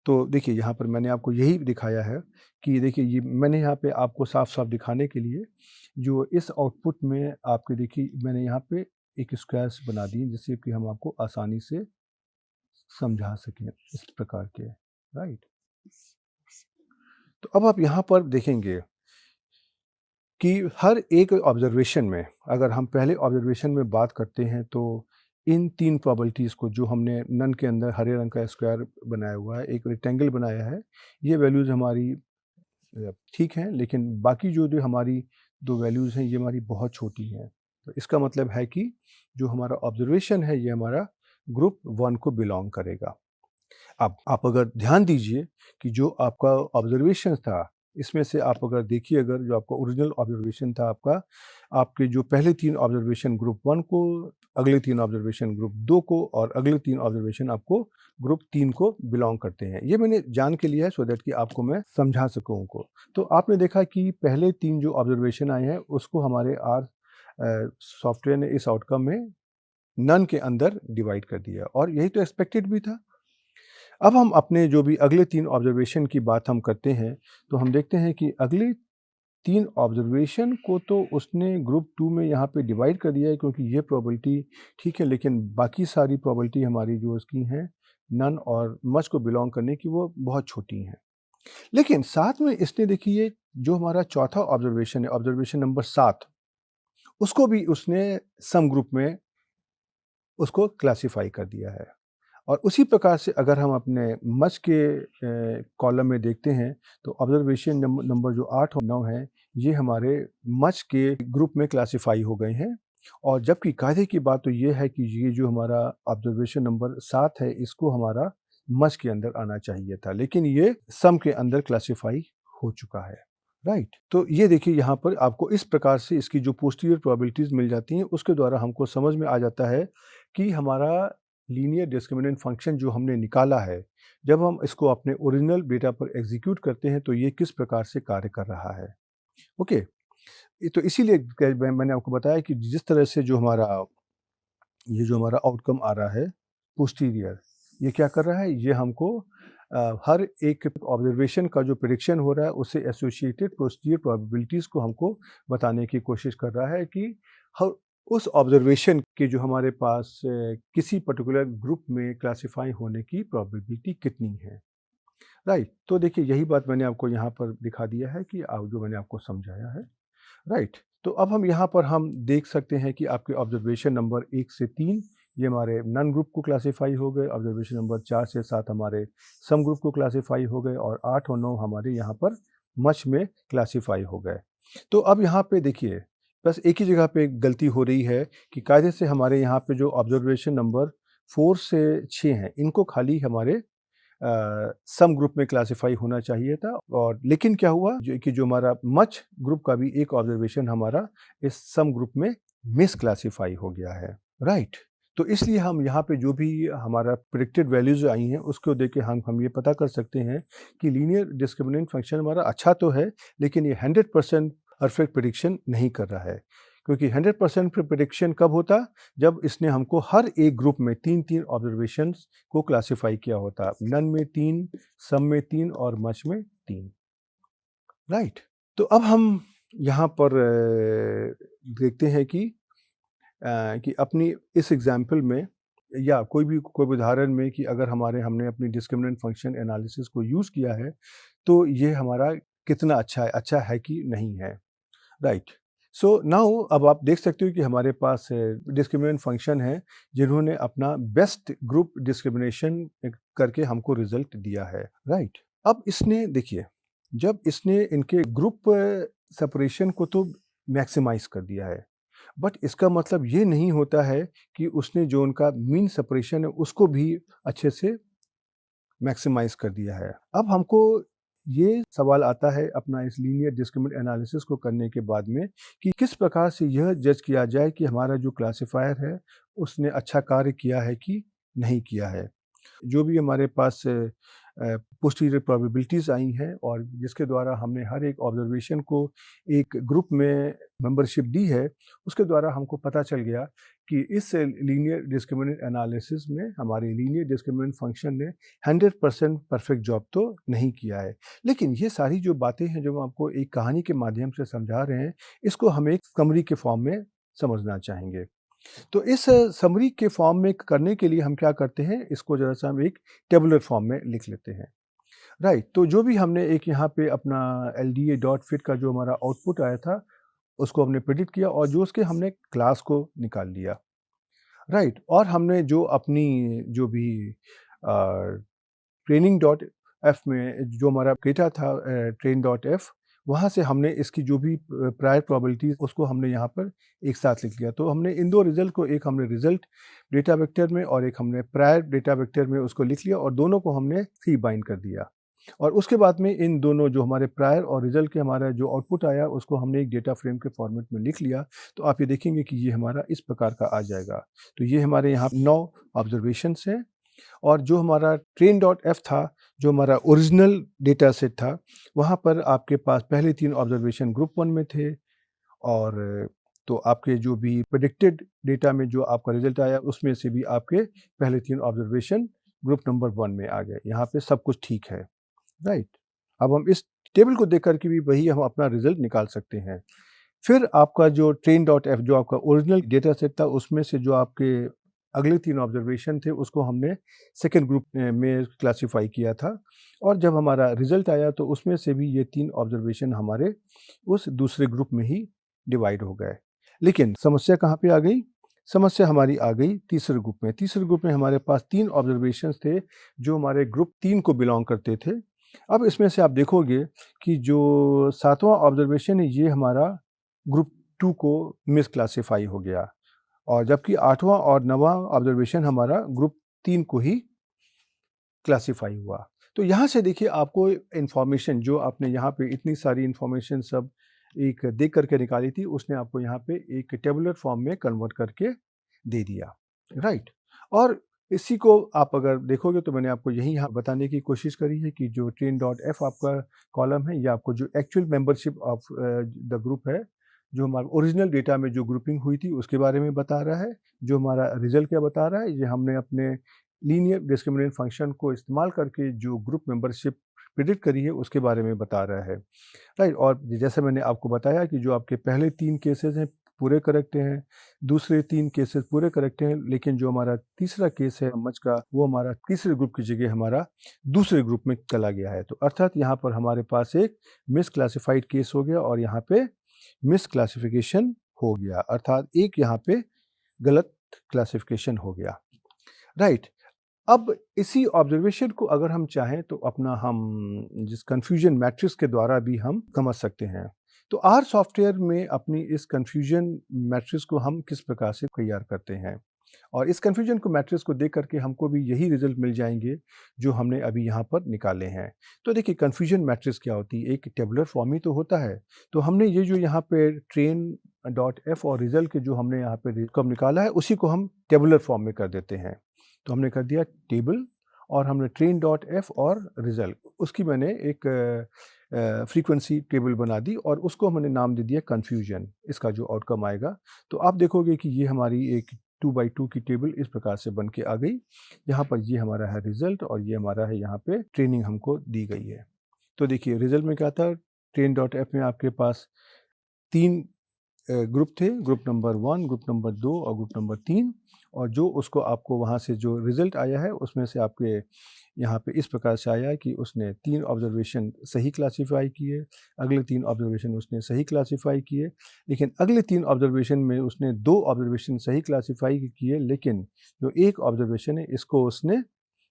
तो देखिए यहाँ पर मैंने आपको यही दिखाया है कि देखिए ये मैंने यहाँ पे आपको साफ-साफ दिखाने के लिए जो इस आउटपुट में आपके देखिए मैंने यहाँ पे एक स्क्वायर्स बना दिए जिससे कि हम आपको आसानी से समझा सकें इस प्रकार के, राइट। तो अब आप यहाँ पर देखेंगे कि हर एक ऑब्जर्वेशन में अगर हम पहले ऑब्जर्वेशन में बात करते हैं तो इन 3 प्रोबेबिलिटीज़ को जो हमने नन के अंदर हरे रंग का स्क्वायर बनाया हुआ है, एक रेक्टेंगल बनाया है, ये वैल्यूज़ हमारी ठीक हैं, लेकिन बाकी जो हमारी 2 वैल्यूज़ हैं ये हमारी बहुत छोटी हैं। तो इसका मतलब है कि जो हमारा ऑब्जर्वेशन है ये हमारा ग्रुप 1 को बिलॉन्ग करेगा। अब आप अगर ध्यान दीजिए कि जो आपका ऑब्जर्वेशन था, इसमें से आप अगर देखिए अगर जो आपका ओरिजिनल ऑब्जर्वेशन था आपका, आपके जो पहले 3 ऑब्जर्वेशन ग्रुप 1 को, अगले 3 ऑब्जर्वेशन ग्रुप 2 को और अगले 3 ऑब्जर्वेशन आपको ग्रुप 3 को बिलॉन्ग करते हैं। ये मैंने जान के लिया है सो दैट कि आपको मैं समझा सकूँ उनको। तो आपने देखा कि पहले 3 जो ऑब्जर्वेशन आए हैं उसको हमारे सॉफ्टवेयर ने इस आउटकम में नन के अंदर डिवाइड कर दिया और यही तो एक्सपेक्टेड भी था। अब हम अपने जो भी अगले 3 ऑब्जर्वेशन की बात हम करते हैं, तो हम देखते हैं कि अगले 3 ऑब्जर्वेशन को तो उसने ग्रुप 2 में यहाँ पे डिवाइड कर दिया है क्योंकि ये प्रोबेबिलिटी ठीक है, लेकिन बाकी सारी प्रोबेबिलिटी हमारी जो उसकी हैं, नन और मच को बिलॉन्ग करने की वो बहुत छोटी हैं। लेकिन साथ में इसने देखिए जो हमारा चौथा ऑब्जर्वेशन है, ऑब्जर्वेशन नंबर 7, उसको भी उसने सम ग्रुप में उसको क्लासिफाई कर दिया है। और उसी प्रकार से अगर हम अपने मच के कॉलम में देखते हैं तो ऑब्जर्वेशन नंबर जो 8 और 9 हैं, ये हमारे मच के ग्रुप में क्लासिफाई हो गए हैं। और जबकि कायदे की बात तो ये है कि ये जो हमारा ऑब्जर्वेशन नंबर 7 है, इसको हमारा मच के अंदर आना चाहिए था, लेकिन ये सम के अंदर क्लासिफाई हो चुका है। राइट, तो ये देखिए यहाँ पर आपको इस प्रकार से इसकी जो पोस्टीरियर प्रोबेबिलिटीज़ मिल जाती हैं, उसके द्वारा हमको समझ में आ जाता है कि हमारा लीनियर डिस्क्रिमिनेंट फंक्शन जो हमने निकाला है, जब हम इसको अपने ओरिजिनल डेटा पर एग्जीक्यूट करते हैं तो ये किस प्रकार से कार्य कर रहा है। ओके, तो इसीलिए मैंने आपको बताया कि जिस तरह से जो हमारा आउटकम आ रहा है पोस्टीरियर, ये क्या कर रहा है, ये हमको हर एक ऑब्जर्वेशन का जो प्रेडिक्शन हो रहा है उससे एसोसिएटेड पोस्टीरियर प्रोबेबिलिटीज़ को हमको बताने की कोशिश कर रहा है कि हर उस ऑब्जर्वेशन के जो हमारे पास किसी पर्टिकुलर ग्रुप में क्लासिफाई होने की प्रोबेबिलिटी कितनी है। राइट, तो देखिए यही बात मैंने आपको यहाँ पर दिखा दिया है कि जो मैंने आपको समझाया है। राइट, तो अब हम यहाँ पर हम देख सकते हैं कि आपके ऑब्जर्वेशन नंबर 1 से 3 ये हमारे नन ग्रुप को क्लासिफाई हो गए, ऑब्जर्वेशन नंबर 4 से 7 हमारे सम ग्रुप को क्लासिफाई हो गए और 8 और 9 हमारे यहाँ पर मच में क्लासिफाई हो गए। तो अब यहाँ पे देखिए बस एक ही जगह पे गलती हो रही है कि कायदे से हमारे यहाँ पे जो ऑब्जर्वेशन नंबर 4 से 6 हैं, इनको खाली हमारे सम ग्रुप में क्लासिफाई होना चाहिए था, और लेकिन क्या हुआ जो हमारा मच ग्रुप का भी एक ऑब्जर्वेशन हमारा इस सम ग्रुप में मिस क्लासिफाई हो गया है। राइट, तो इसलिए हम यहाँ पे जो भी हमारा प्रेडिक्टेड वैल्यूज आई हैं उसको देख के हम ये पता कर सकते हैं कि लीनियर डिस्क्रिमिनेंट फंक्शन हमारा अच्छा तो है, लेकिन ये 100% परफेक्ट प्रेडिक्शन नहीं कर रहा है। क्योंकि 100% प्रेडिक्शन कब होता, जब इसने हमको हर एक ग्रुप में 3-3 ऑब्जर्वेशंस को क्लासिफाई किया होता, नन में 3, सम में 3 और मच में 3। राइट, तो अब हम यहाँ पर देखते हैं कि अपनी इस एग्जाम्पल में या कोई भी उदाहरण में कि अगर हमने अपनी डिस्क्रिमिनेंट फंक्शन एनालिसिस को यूज़ किया है तो ये हमारा कितना अच्छा है कि नहीं है। राइट, सो नाउ अब आप देख सकते हो कि हमारे पास डिस्क्रिमिनेंट फंक्शन है जिन्होंने अपना बेस्ट ग्रुप डिस्क्रिमिनेशन करके हमको रिजल्ट दिया है। राइट, अब इसने देखिए जब इसने इनके ग्रुप सेपरेशन को तो मैक्सिमाइज कर दिया है, बट इसका मतलब ये नहीं होता है कि उसने जो उनका मीन सेपरेशन है उसको भी अच्छे से मैक्सिमाइज कर दिया है। अब हमको ये सवाल आता है अपना इस लीनियर डिस्क्रिमिनेंट एनालिसिस को करने के बाद में कि किस प्रकार से यह जज किया जाए कि हमारा जो क्लासिफायर है उसने अच्छा कार्य किया है कि नहीं किया है। जो भी हमारे पास पोस्टीरियर प्रोबेबिलिटीज़ आई हैं और जिसके द्वारा हमने हर एक ऑब्जर्वेशन को एक ग्रुप में मेंबरशिप दी है, उसके द्वारा हमको पता चल गया कि इस लीनियर डिस्क्रिमिनेंट एनालिसिस में हमारे लीनियर डिस्क्रिमिनेंट फंक्शन ने 100% परफेक्ट जॉब तो नहीं किया है। लेकिन ये सारी जो बातें हैं जो हम आपको एक कहानी के माध्यम से समझा रहे हैं, इसको हम एक समरी के फॉर्म में समझना चाहेंगे। तो इस समरी के फॉर्म में करने के लिए हम क्या करते हैं, इसको ज़रा-सा हम एक टेबुलर फॉर्म में लिख लेते हैं। राइट, तो जो भी हमने एक यहाँ पे अपना एलडीए डॉट फिट का जो हमारा आउटपुट आया था, उसको हमने प्रेडिक्ट किया और जो उसके हमने क्लास को निकाल लिया। राइट, और हमने जो अपनी जो भी ट्रेनिंग डॉट एफ में जो हमारा डेटा था ट्रेन डॉट एफ, वहाँ से हमने इसकी जो भी प्रायर प्रोबेबिलिटीज़ उसको हमने यहाँ पर एक साथ लिख लिया। तो हमने इन 2 रिज़ल्ट को, एक हमने रिज़ल्ट डेटा वेक्टर में और एक हमने प्रायर डेटा वेक्टर में उसको लिख लिया और दोनों को हमने सी बाइंड कर दिया। और उसके बाद में इन दोनों जो हमारे प्रायर और रिज़ल्ट के हमारा जो आउटपुट आया उसको हमने एक डेटा फ्रेम के फॉर्मेट में लिख लिया। तो आप ये देखेंगे कि ये हमारा इस प्रकार का आ जाएगा। तो ये हमारे यहाँ 9 ऑब्जर्वेशंस हैं और जो हमारा ट्रेन डॉट एफ था, जो हमारा ओरिजिनल डेटा सेट था, वहाँ पर आपके पास पहले 3 ऑब्जर्वेशन ग्रुप 1 में थे और तो आपके जो भी प्रेडिक्टेड डेटा में जो आपका रिज़ल्ट आया उसमें से भी आपके पहले 3 ऑब्जर्वेशन ग्रुप नंबर 1 में आ गए। यहाँ पे सब कुछ ठीक है। राइट, अब हम इस टेबल को देख कर के भी वही हम अपना रिज़ल्ट निकाल सकते हैं। फिर आपका जो ट्रेन डॉट एफ जो आपका ओरिजिनल डेटा सेट था उसमें से जो आपके अगले 3 ऑब्जर्वेशन थे उसको हमने सेकंड ग्रुप में क्लासिफाई किया था और जब हमारा रिज़ल्ट आया तो उसमें से भी ये 3 ऑब्जर्वेशन हमारे उस दूसरे ग्रुप में ही डिवाइड हो गए। लेकिन समस्या कहाँ पे आ गई? समस्या हमारी आ गई तीसरे ग्रुप में। तीसरे ग्रुप में हमारे पास 3 ऑब्जर्वेशंस थे जो हमारे ग्रुप 3 को बिलॉन्ग करते थे। अब इसमें से आप देखोगे कि जो 7वां ऑब्जर्वेशन है ये हमारा ग्रुप 2 को मिसक्लासिफ़ाई हो गया और जबकि 8वां और 9वां ऑब्जर्वेशन हमारा ग्रुप 3 को ही क्लासिफ़ाई हुआ। तो यहाँ से देखिए आपको इन्फॉर्मेशन जो आपने यहाँ पे इतनी सारी इन्फॉर्मेशन सब एक देख कर के निकाली थी, उसने आपको यहाँ पे एक टेबुलर फॉर्म में कन्वर्ट करके दे दिया, राइट? और इसी को आप अगर देखोगे तो मैंने आपको यही यहाँ बताने की कोशिश करी है कि जो ट्रेन डॉट एफ आपका कॉलम है, ये आपको जो actual membership of the group है, जो हमारा ओरिजिनल डेटा में जो ग्रुपिंग हुई थी उसके बारे में बता रहा है। जो हमारा रिज़ल्ट क्या बता रहा है, ये हमने अपने लीनियर डिस्क्रिमिनेंट फंक्शन को इस्तेमाल करके जो ग्रुप मेंबरशिप प्रिडिक्ट करी है उसके बारे में बता रहा है, राइट? और जैसे मैंने आपको बताया कि जो आपके पहले 3 केसेस हैं पूरे करेक्ट हैं, दूसरे 3 केसेस पूरे करेक्ट हैं, लेकिन जो हमारा तीसरा केस है मच का, वो हमारा तीसरे ग्रुप की जगह हमारा दूसरे ग्रुप में चला गया है। तो अर्थात यहाँ पर हमारे पास एक मिसक्लासिफाइड केस हो गया और यहाँ पे मिसक्लासिफिकेशन हो गया, अर्थात एक यहाँ पे गलत क्लासिफिकेशन हो गया, राइट? अब इसी ऑब्जर्वेशन को अगर हम चाहें तो अपना हम जिस कन्फ्यूजन मैट्रिक्स के द्वारा भी हम समझ सकते हैं। तो आर सॉफ्टवेयर में अपनी इस कन्फ्यूजन मैट्रिक्स को हम किस प्रकार से तैयार करते हैं और इस कन्फ्यूजन को मैट्रिक्स को देख करके हमको भी यही रिजल्ट मिल जाएंगे जो हमने अभी यहाँ पर निकाले हैं। तो देखिए कन्फ्यूजन मैट्रिक्स क्या होती है, एक टेबुलर फॉर्म ही तो होता है। तो हमने ये जो यहाँ पे ट्रेन डॉट एफ और रिजल्ट के जो हमने यहाँ पे कब निकाला है उसी को हम टेबुलर फॉर्म में कर देते हैं। तो हमने कर दिया टेबल और हमने ट्रेन डॉट एफ और रिजल्ट उसकी मैंने एक फ्रीक्वेंसी टेबल बना दी और उसको हमने नाम दे दिया कन्फ्यूजन, इसका जो आउटकम आएगा। तो आप देखोगे कि ये हमारी एक 2 बाई 2 की टेबल इस प्रकार से बन के आ गई। यहाँ पर ये हमारा है रिजल्ट और ये हमारा है यहाँ पे ट्रेनिंग हमको दी गई है। तो देखिए रिजल्ट में क्या था, ट्रेन डॉट एफ में आपके पास 3 ग्रुप थे, ग्रुप नंबर 1, ग्रुप नंबर 2 और ग्रुप नंबर 3 और जो उसको आपको वहाँ से जो रिज़ल्ट आया है उसमें से आपके यहाँ पे इस प्रकार से आया कि उसने 3 ऑब्ज़र्वेशन सही क्लासिफ़ाई किए, अगले 3 ऑब्ज़र्वेशन उसने सही क्लासिफ़ाई किए, लेकिन अगले 3 ऑब्ज़र्वेशन में उसने 2 ऑब्ज़र्वेशन सही क्लासिफ़ाई किए, लेकिन जो 1 ऑब्ज़र्वेशन है इसको उसने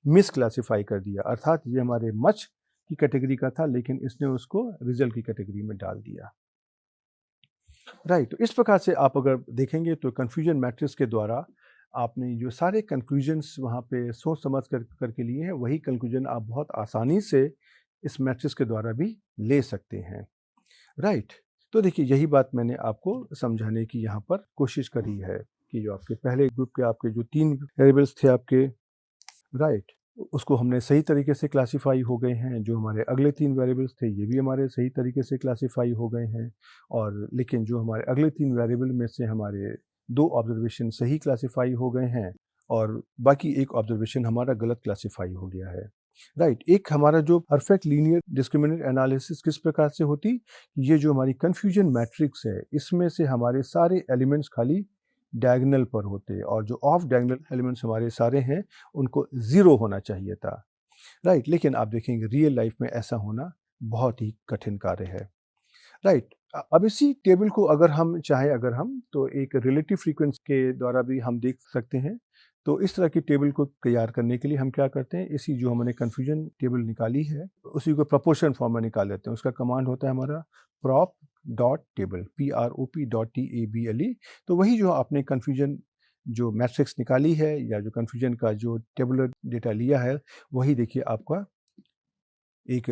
मिस क्लासिफ़ाई कर दिया। अर्थात ये हमारे मच की कैटेगरी का था लेकिन इसने उसको रिज़ल्ट की कैटेगरी में डाल दिया। राइट, तो इस प्रकार से आप अगर देखेंगे तो कन्फ्यूजन मैट्रिक्स के द्वारा आपने जो सारे कंक्लूजन्स वहाँ पे सोच समझ करके लिए हैं वही कंक्लूजन आप बहुत आसानी से इस मैट्रिक्स के द्वारा भी ले सकते हैं, राइट? तो देखिए यही बात मैंने आपको समझाने की यहाँ पर कोशिश करी है कि जो आपके पहले ग्रुप के आपके जो 3 वेरिएबल्स थे आपके, राइट, उसको हमने सही तरीके से क्लासिफाई हो गए हैं। जो हमारे अगले 3 वेरिएबल्स थे ये भी हमारे सही तरीके से क्लासिफाई हो गए हैं और लेकिन जो हमारे अगले 3 वेरिएबल में से हमारे 2 ऑब्जर्वेशन सही क्लासिफाई हो गए हैं और बाकी 1 ऑब्जर्वेशन हमारा गलत क्लासिफाई हो गया है, राइट? एक हमारा जो परफेक्ट लीनियर डिस्क्रिमिनेंट एनालिसिस किस प्रकार से होती, ये जो हमारी कन्फ्यूजन मैट्रिक्स है इसमें से हमारे सारे एलिमेंट्स खाली डायगोनल पर होते और जो ऑफ डायगोनल एलिमेंट्स हमारे सारे हैं उनको ज़ीरो होना चाहिए था, राइट? लेकिन आप देखेंगे रियल लाइफ में ऐसा होना बहुत ही कठिन कार्य है, राइट? अब इसी टेबल को अगर हम चाहें अगर हम तो एक रिलेटिव फ्रीक्वेंसी के द्वारा भी हम देख सकते हैं। तो इस तरह की टेबल को तैयार करने के लिए हम क्या करते हैं, इसी जो हमने कन्फ्यूजन टेबल निकाली है उसी को प्रोपोर्शन फॉर्म में निकाल लेते हैं। उसका कमांड होता है हमारा prop डॉट टेबल, PROP.TABLE। तो वही जो आपने कन्फ्यूजन जो मैट्रिक्स निकाली है या जो कन्फ्यूजन का जो टेबुलर डेटा लिया है वही देखिए आपका एक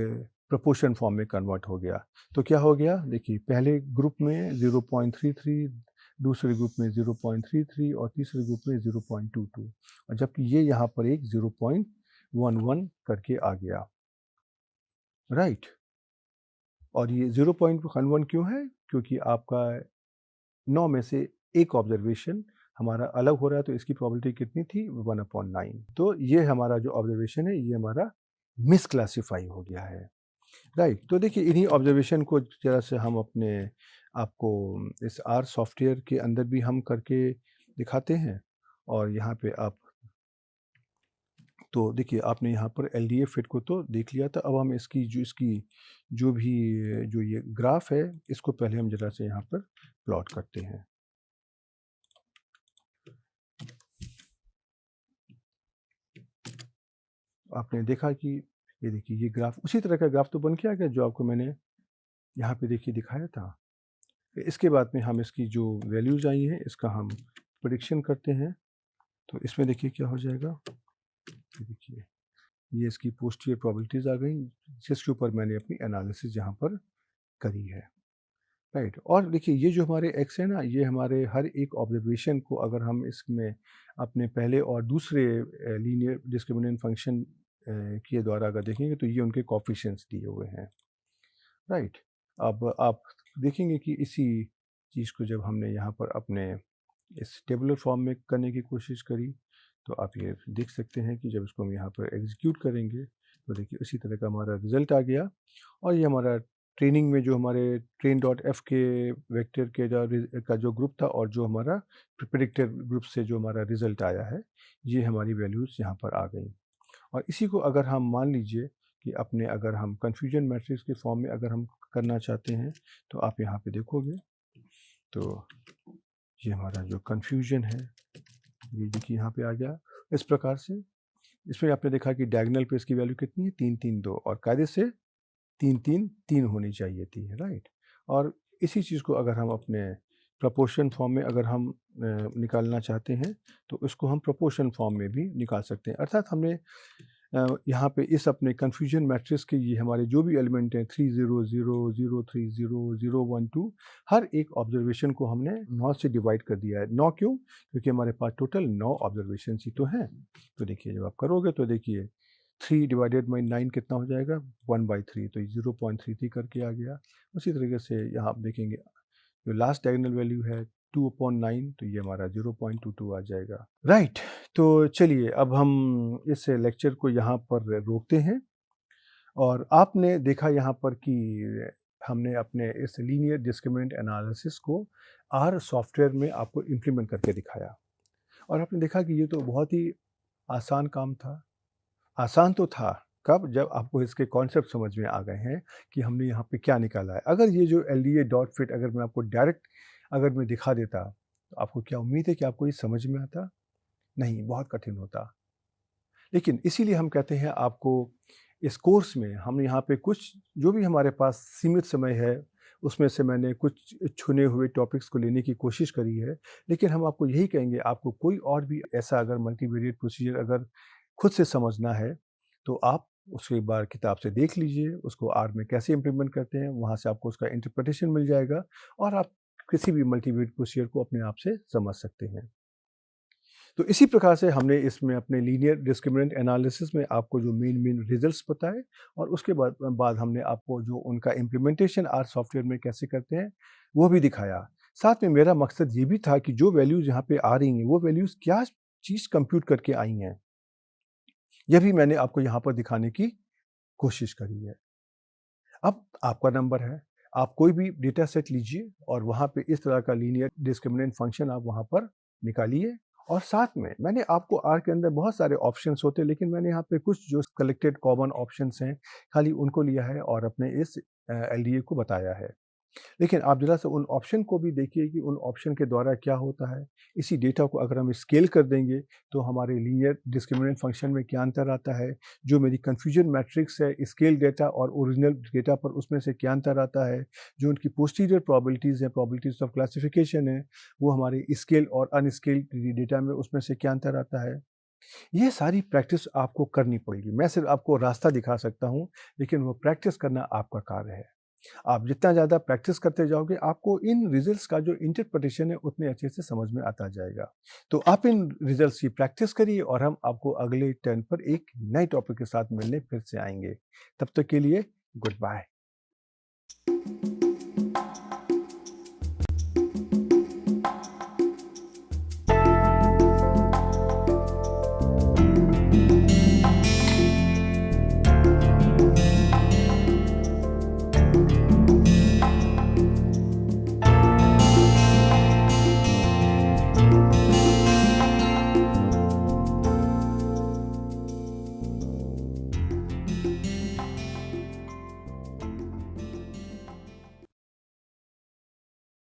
प्रोपोर्शन फॉर्म में कन्वर्ट हो गया। तो क्या हो गया, देखिए पहले ग्रुप में 0.33, दूसरे ग्रुप में 0.33 और तीसरे ग्रुप में 0.22 और जबकि ये यहाँ पर एक 0.11 करके आ गया, राइट? और ये 0.11 क्यों है? क्योंकि आपका 9 में से एक ऑब्जर्वेशन हमारा अलग हो रहा है तो इसकी प्रोबेबिलिटी कितनी थी, 1/9। तो ये हमारा जो ऑब्जर्वेशन है ये हमारा मिसक्लासिफाई हो गया है, राइट? तो देखिए इन्हीं ऑब्जर्वेशन को ज़रा से हम अपने आपको इस आर सॉफ्टवेयर के अंदर भी हम करके दिखाते हैं और यहाँ पे आप तो देखिए आपने यहाँ पर एलडीए फिट को तो देख लिया था। अब हम इसकी जो भी जो ये ग्राफ है इसको पहले हम ज़रा से यहाँ पर प्लॉट करते हैं। आपने देखा कि ये देखिए ये ग्राफ उसी तरह का ग्राफ तो बन के आ गया जो आपको मैंने यहाँ पे देखिए दिखाया था। इसके बाद में हम इसकी जो वैल्यूज़ आई हैं इसका हम प्रेडिक्शन करते हैं। तो इसमें देखिए क्या हो जाएगा, ये देखिए ये इसकी पोस्टीरियर प्रोबेबिलिटीज़ आ गई जिसके ऊपर मैंने अपनी एनालिसिस यहाँ पर करी है, राइट। और देखिए ये जो हमारे एक्स है ना, ये हमारे हर एक ऑब्जर्वेशन को अगर हम इसमें अपने पहले और दूसरे लीनियर डिस्क्रिमिनेंट फंक्शन के द्वारा अगर देखेंगे तो ये उनके कोएफिशिएंट्स दिए हुए हैं, राइट। अब आप देखेंगे कि इसी चीज़ को जब हमने यहाँ पर अपने इस टेबुलर फॉर्म में करने की कोशिश करी तो आप ये देख सकते हैं कि जब इसको हम यहाँ पर एग्जीक्यूट करेंगे तो देखिए उसी तरह का हमारा रिजल्ट आ गया। और ये हमारा ट्रेनिंग में जो हमारे train.f के वेक्टर के का जो ग्रुप था और जो हमारा प्रिडिक्टर ग्रुप से जो हमारा रिजल्ट आया है, ये हमारी वैल्यूज़ यहाँ पर आ गई। और इसी को अगर हम मान लीजिए कि अपने अगर हम कन्फ्यूजन मैट्रिक्स के फॉर्म में अगर हम करना चाहते हैं तो आप यहाँ पे देखोगे तो ये हमारा जो कन्फ्यूजन है ये देखिए यहाँ पे आ गया इस प्रकार से। इसमें आपने देखा कि डायगोनल पे इसकी वैल्यू कितनी है, 3 3 2 और कायदे से 3 3 3 होनी चाहिए थी, राइट। और इसी चीज़ को अगर हम अपने प्रोपोर्शन फॉर्म में अगर हम निकालना चाहते हैं तो इसको हम प्रोपोर्शन फॉर्म में भी निकाल सकते हैं। अर्थात हमने यहाँ पे इस अपने कन्फ्यूजन मैट्रिक्स के ये हमारे जो भी एलिमेंट हैं 3 0 0 0 3 0 0 1 2 हर एक ऑब्जर्वेशन को हमने 9 से डिवाइड कर दिया है। 9 क्यों? क्योंकि हमारे पास टोटल 9 ऑब्जर्वेशन ही तो हैं। तो देखिए जब आप करोगे तो देखिए 3 डिवाइडेड बाई 9 कितना हो जाएगा, 1/3, तो 0.33 करके आ गया। उसी तरीके से यहाँ आप देखेंगे जो लास्ट डायगोनल वैल्यू है 2/9 तो ये हमारा 0.22 आ जाएगा, राइट। तो चलिए अब हम इस लेक्चर को यहाँ पर रोकते हैं। और आपने देखा यहाँ पर कि हमने अपने इस लीनियर डिस्क्रिमिनेंट एनालिसिस को आर सॉफ्टवेयर में आपको इम्प्लीमेंट करके दिखाया। और आपने देखा कि ये तो बहुत ही आसान काम था। आसान तो था, कब? जब आपको इसके कॉन्सेप्ट समझ में आ गए हैं कि हमने यहाँ पे क्या निकाला है। अगर ये जो एलडीए डॉट फिट अगर मैं आपको डायरेक्ट अगर मैं दिखा देता तो आपको क्या उम्मीद है कि आपको ये समझ में आता? नहीं, बहुत कठिन होता। लेकिन इसीलिए हम कहते हैं आपको इस कोर्स में हम यहाँ पे कुछ जो भी हमारे पास सीमित समय है उसमें से मैंने कुछ चुने हुए टॉपिक्स को लेने की कोशिश करी है। लेकिन हम आपको यही कहेंगे, आपको कोई और भी ऐसा अगर मल्टीवेरिएट प्रोसीजर अगर खुद से समझना है तो आप उसको एक बार किताब से देख लीजिए, उसको आर में कैसे इम्प्लीमेंट करते हैं, वहाँ से आपको उसका इंटरप्रिटेशन मिल जाएगा और आप किसी भी मल्टीवेरिएट प्रोसीजर को अपने आप से समझ सकते हैं। तो इसी प्रकार से हमने इसमें अपने लीनियर डिस्क्रिमिनेंट एनालिसिस में आपको जो मेन रिजल्ट्स बताए और उसके बाद हमने आपको जो उनका इम्प्लीमेंटेशन आर सॉफ्टवेयर में कैसे करते हैं वो भी दिखाया। साथ में मेरा मकसद ये भी था कि जो वैल्यूज़ यहाँ पे आ रही हैं वो वैल्यूज़ क्या चीज़ कंप्यूट करके आई हैं, यह भी मैंने आपको यहाँ पर दिखाने की कोशिश करी है। अब आपका नंबर है, आप कोई भी डेटा सेट लीजिए और वहाँ पे इस तरह का लीनियर डिस्क्रिमिनेंट फंक्शन आप वहाँ पर निकालिए। और साथ में मैंने आपको आर के अंदर बहुत सारे ऑप्शंस होते हैं, लेकिन मैंने यहाँ पे कुछ जो कलेक्टेड कॉमन ऑप्शंस हैं खाली उनको लिया है और अपने इस एलडीए को बताया है। लेकिन आप ज़रा सा उन ऑप्शन को भी देखिए कि उन ऑप्शन के द्वारा क्या होता है। इसी डेटा को अगर हम स्केल कर देंगे तो हमारे लीनियर डिस्क्रिमिनेंट फंक्शन में क्या अंतर आता है, जो मेरी कन्फ्यूजन मैट्रिक्स है स्केल डेटा और ओरिजिनल डेटा पर उसमें से क्या अंतर आता है, जो उनकी पोस्टीरियर प्रोबेबिलिटीज़ हैं, प्रोबेबिलिटीज़ ऑफ क्लासिफिकेशन है, वो हमारे स्केल और अनस्केल्ड डेटा में उसमें से क्या अंतर आता है। ये सारी प्रैक्टिस आपको करनी पड़ेगी। मैं सिर्फ आपको रास्ता दिखा सकता हूँ, लेकिन वो प्रैक्टिस करना आपका कार्य है। आप जितना ज़्यादा प्रैक्टिस करते जाओगे, आपको इन रिजल्ट्स का जो इंटरप्रिटेशन है उतने अच्छे से समझ में आता जाएगा। तो आप इन रिजल्ट्स की प्रैक्टिस करिए और हम आपको अगले टर्न पर एक नए टॉपिक के साथ मिलने फिर से आएँगे। तब तक के लिए गुड बाय।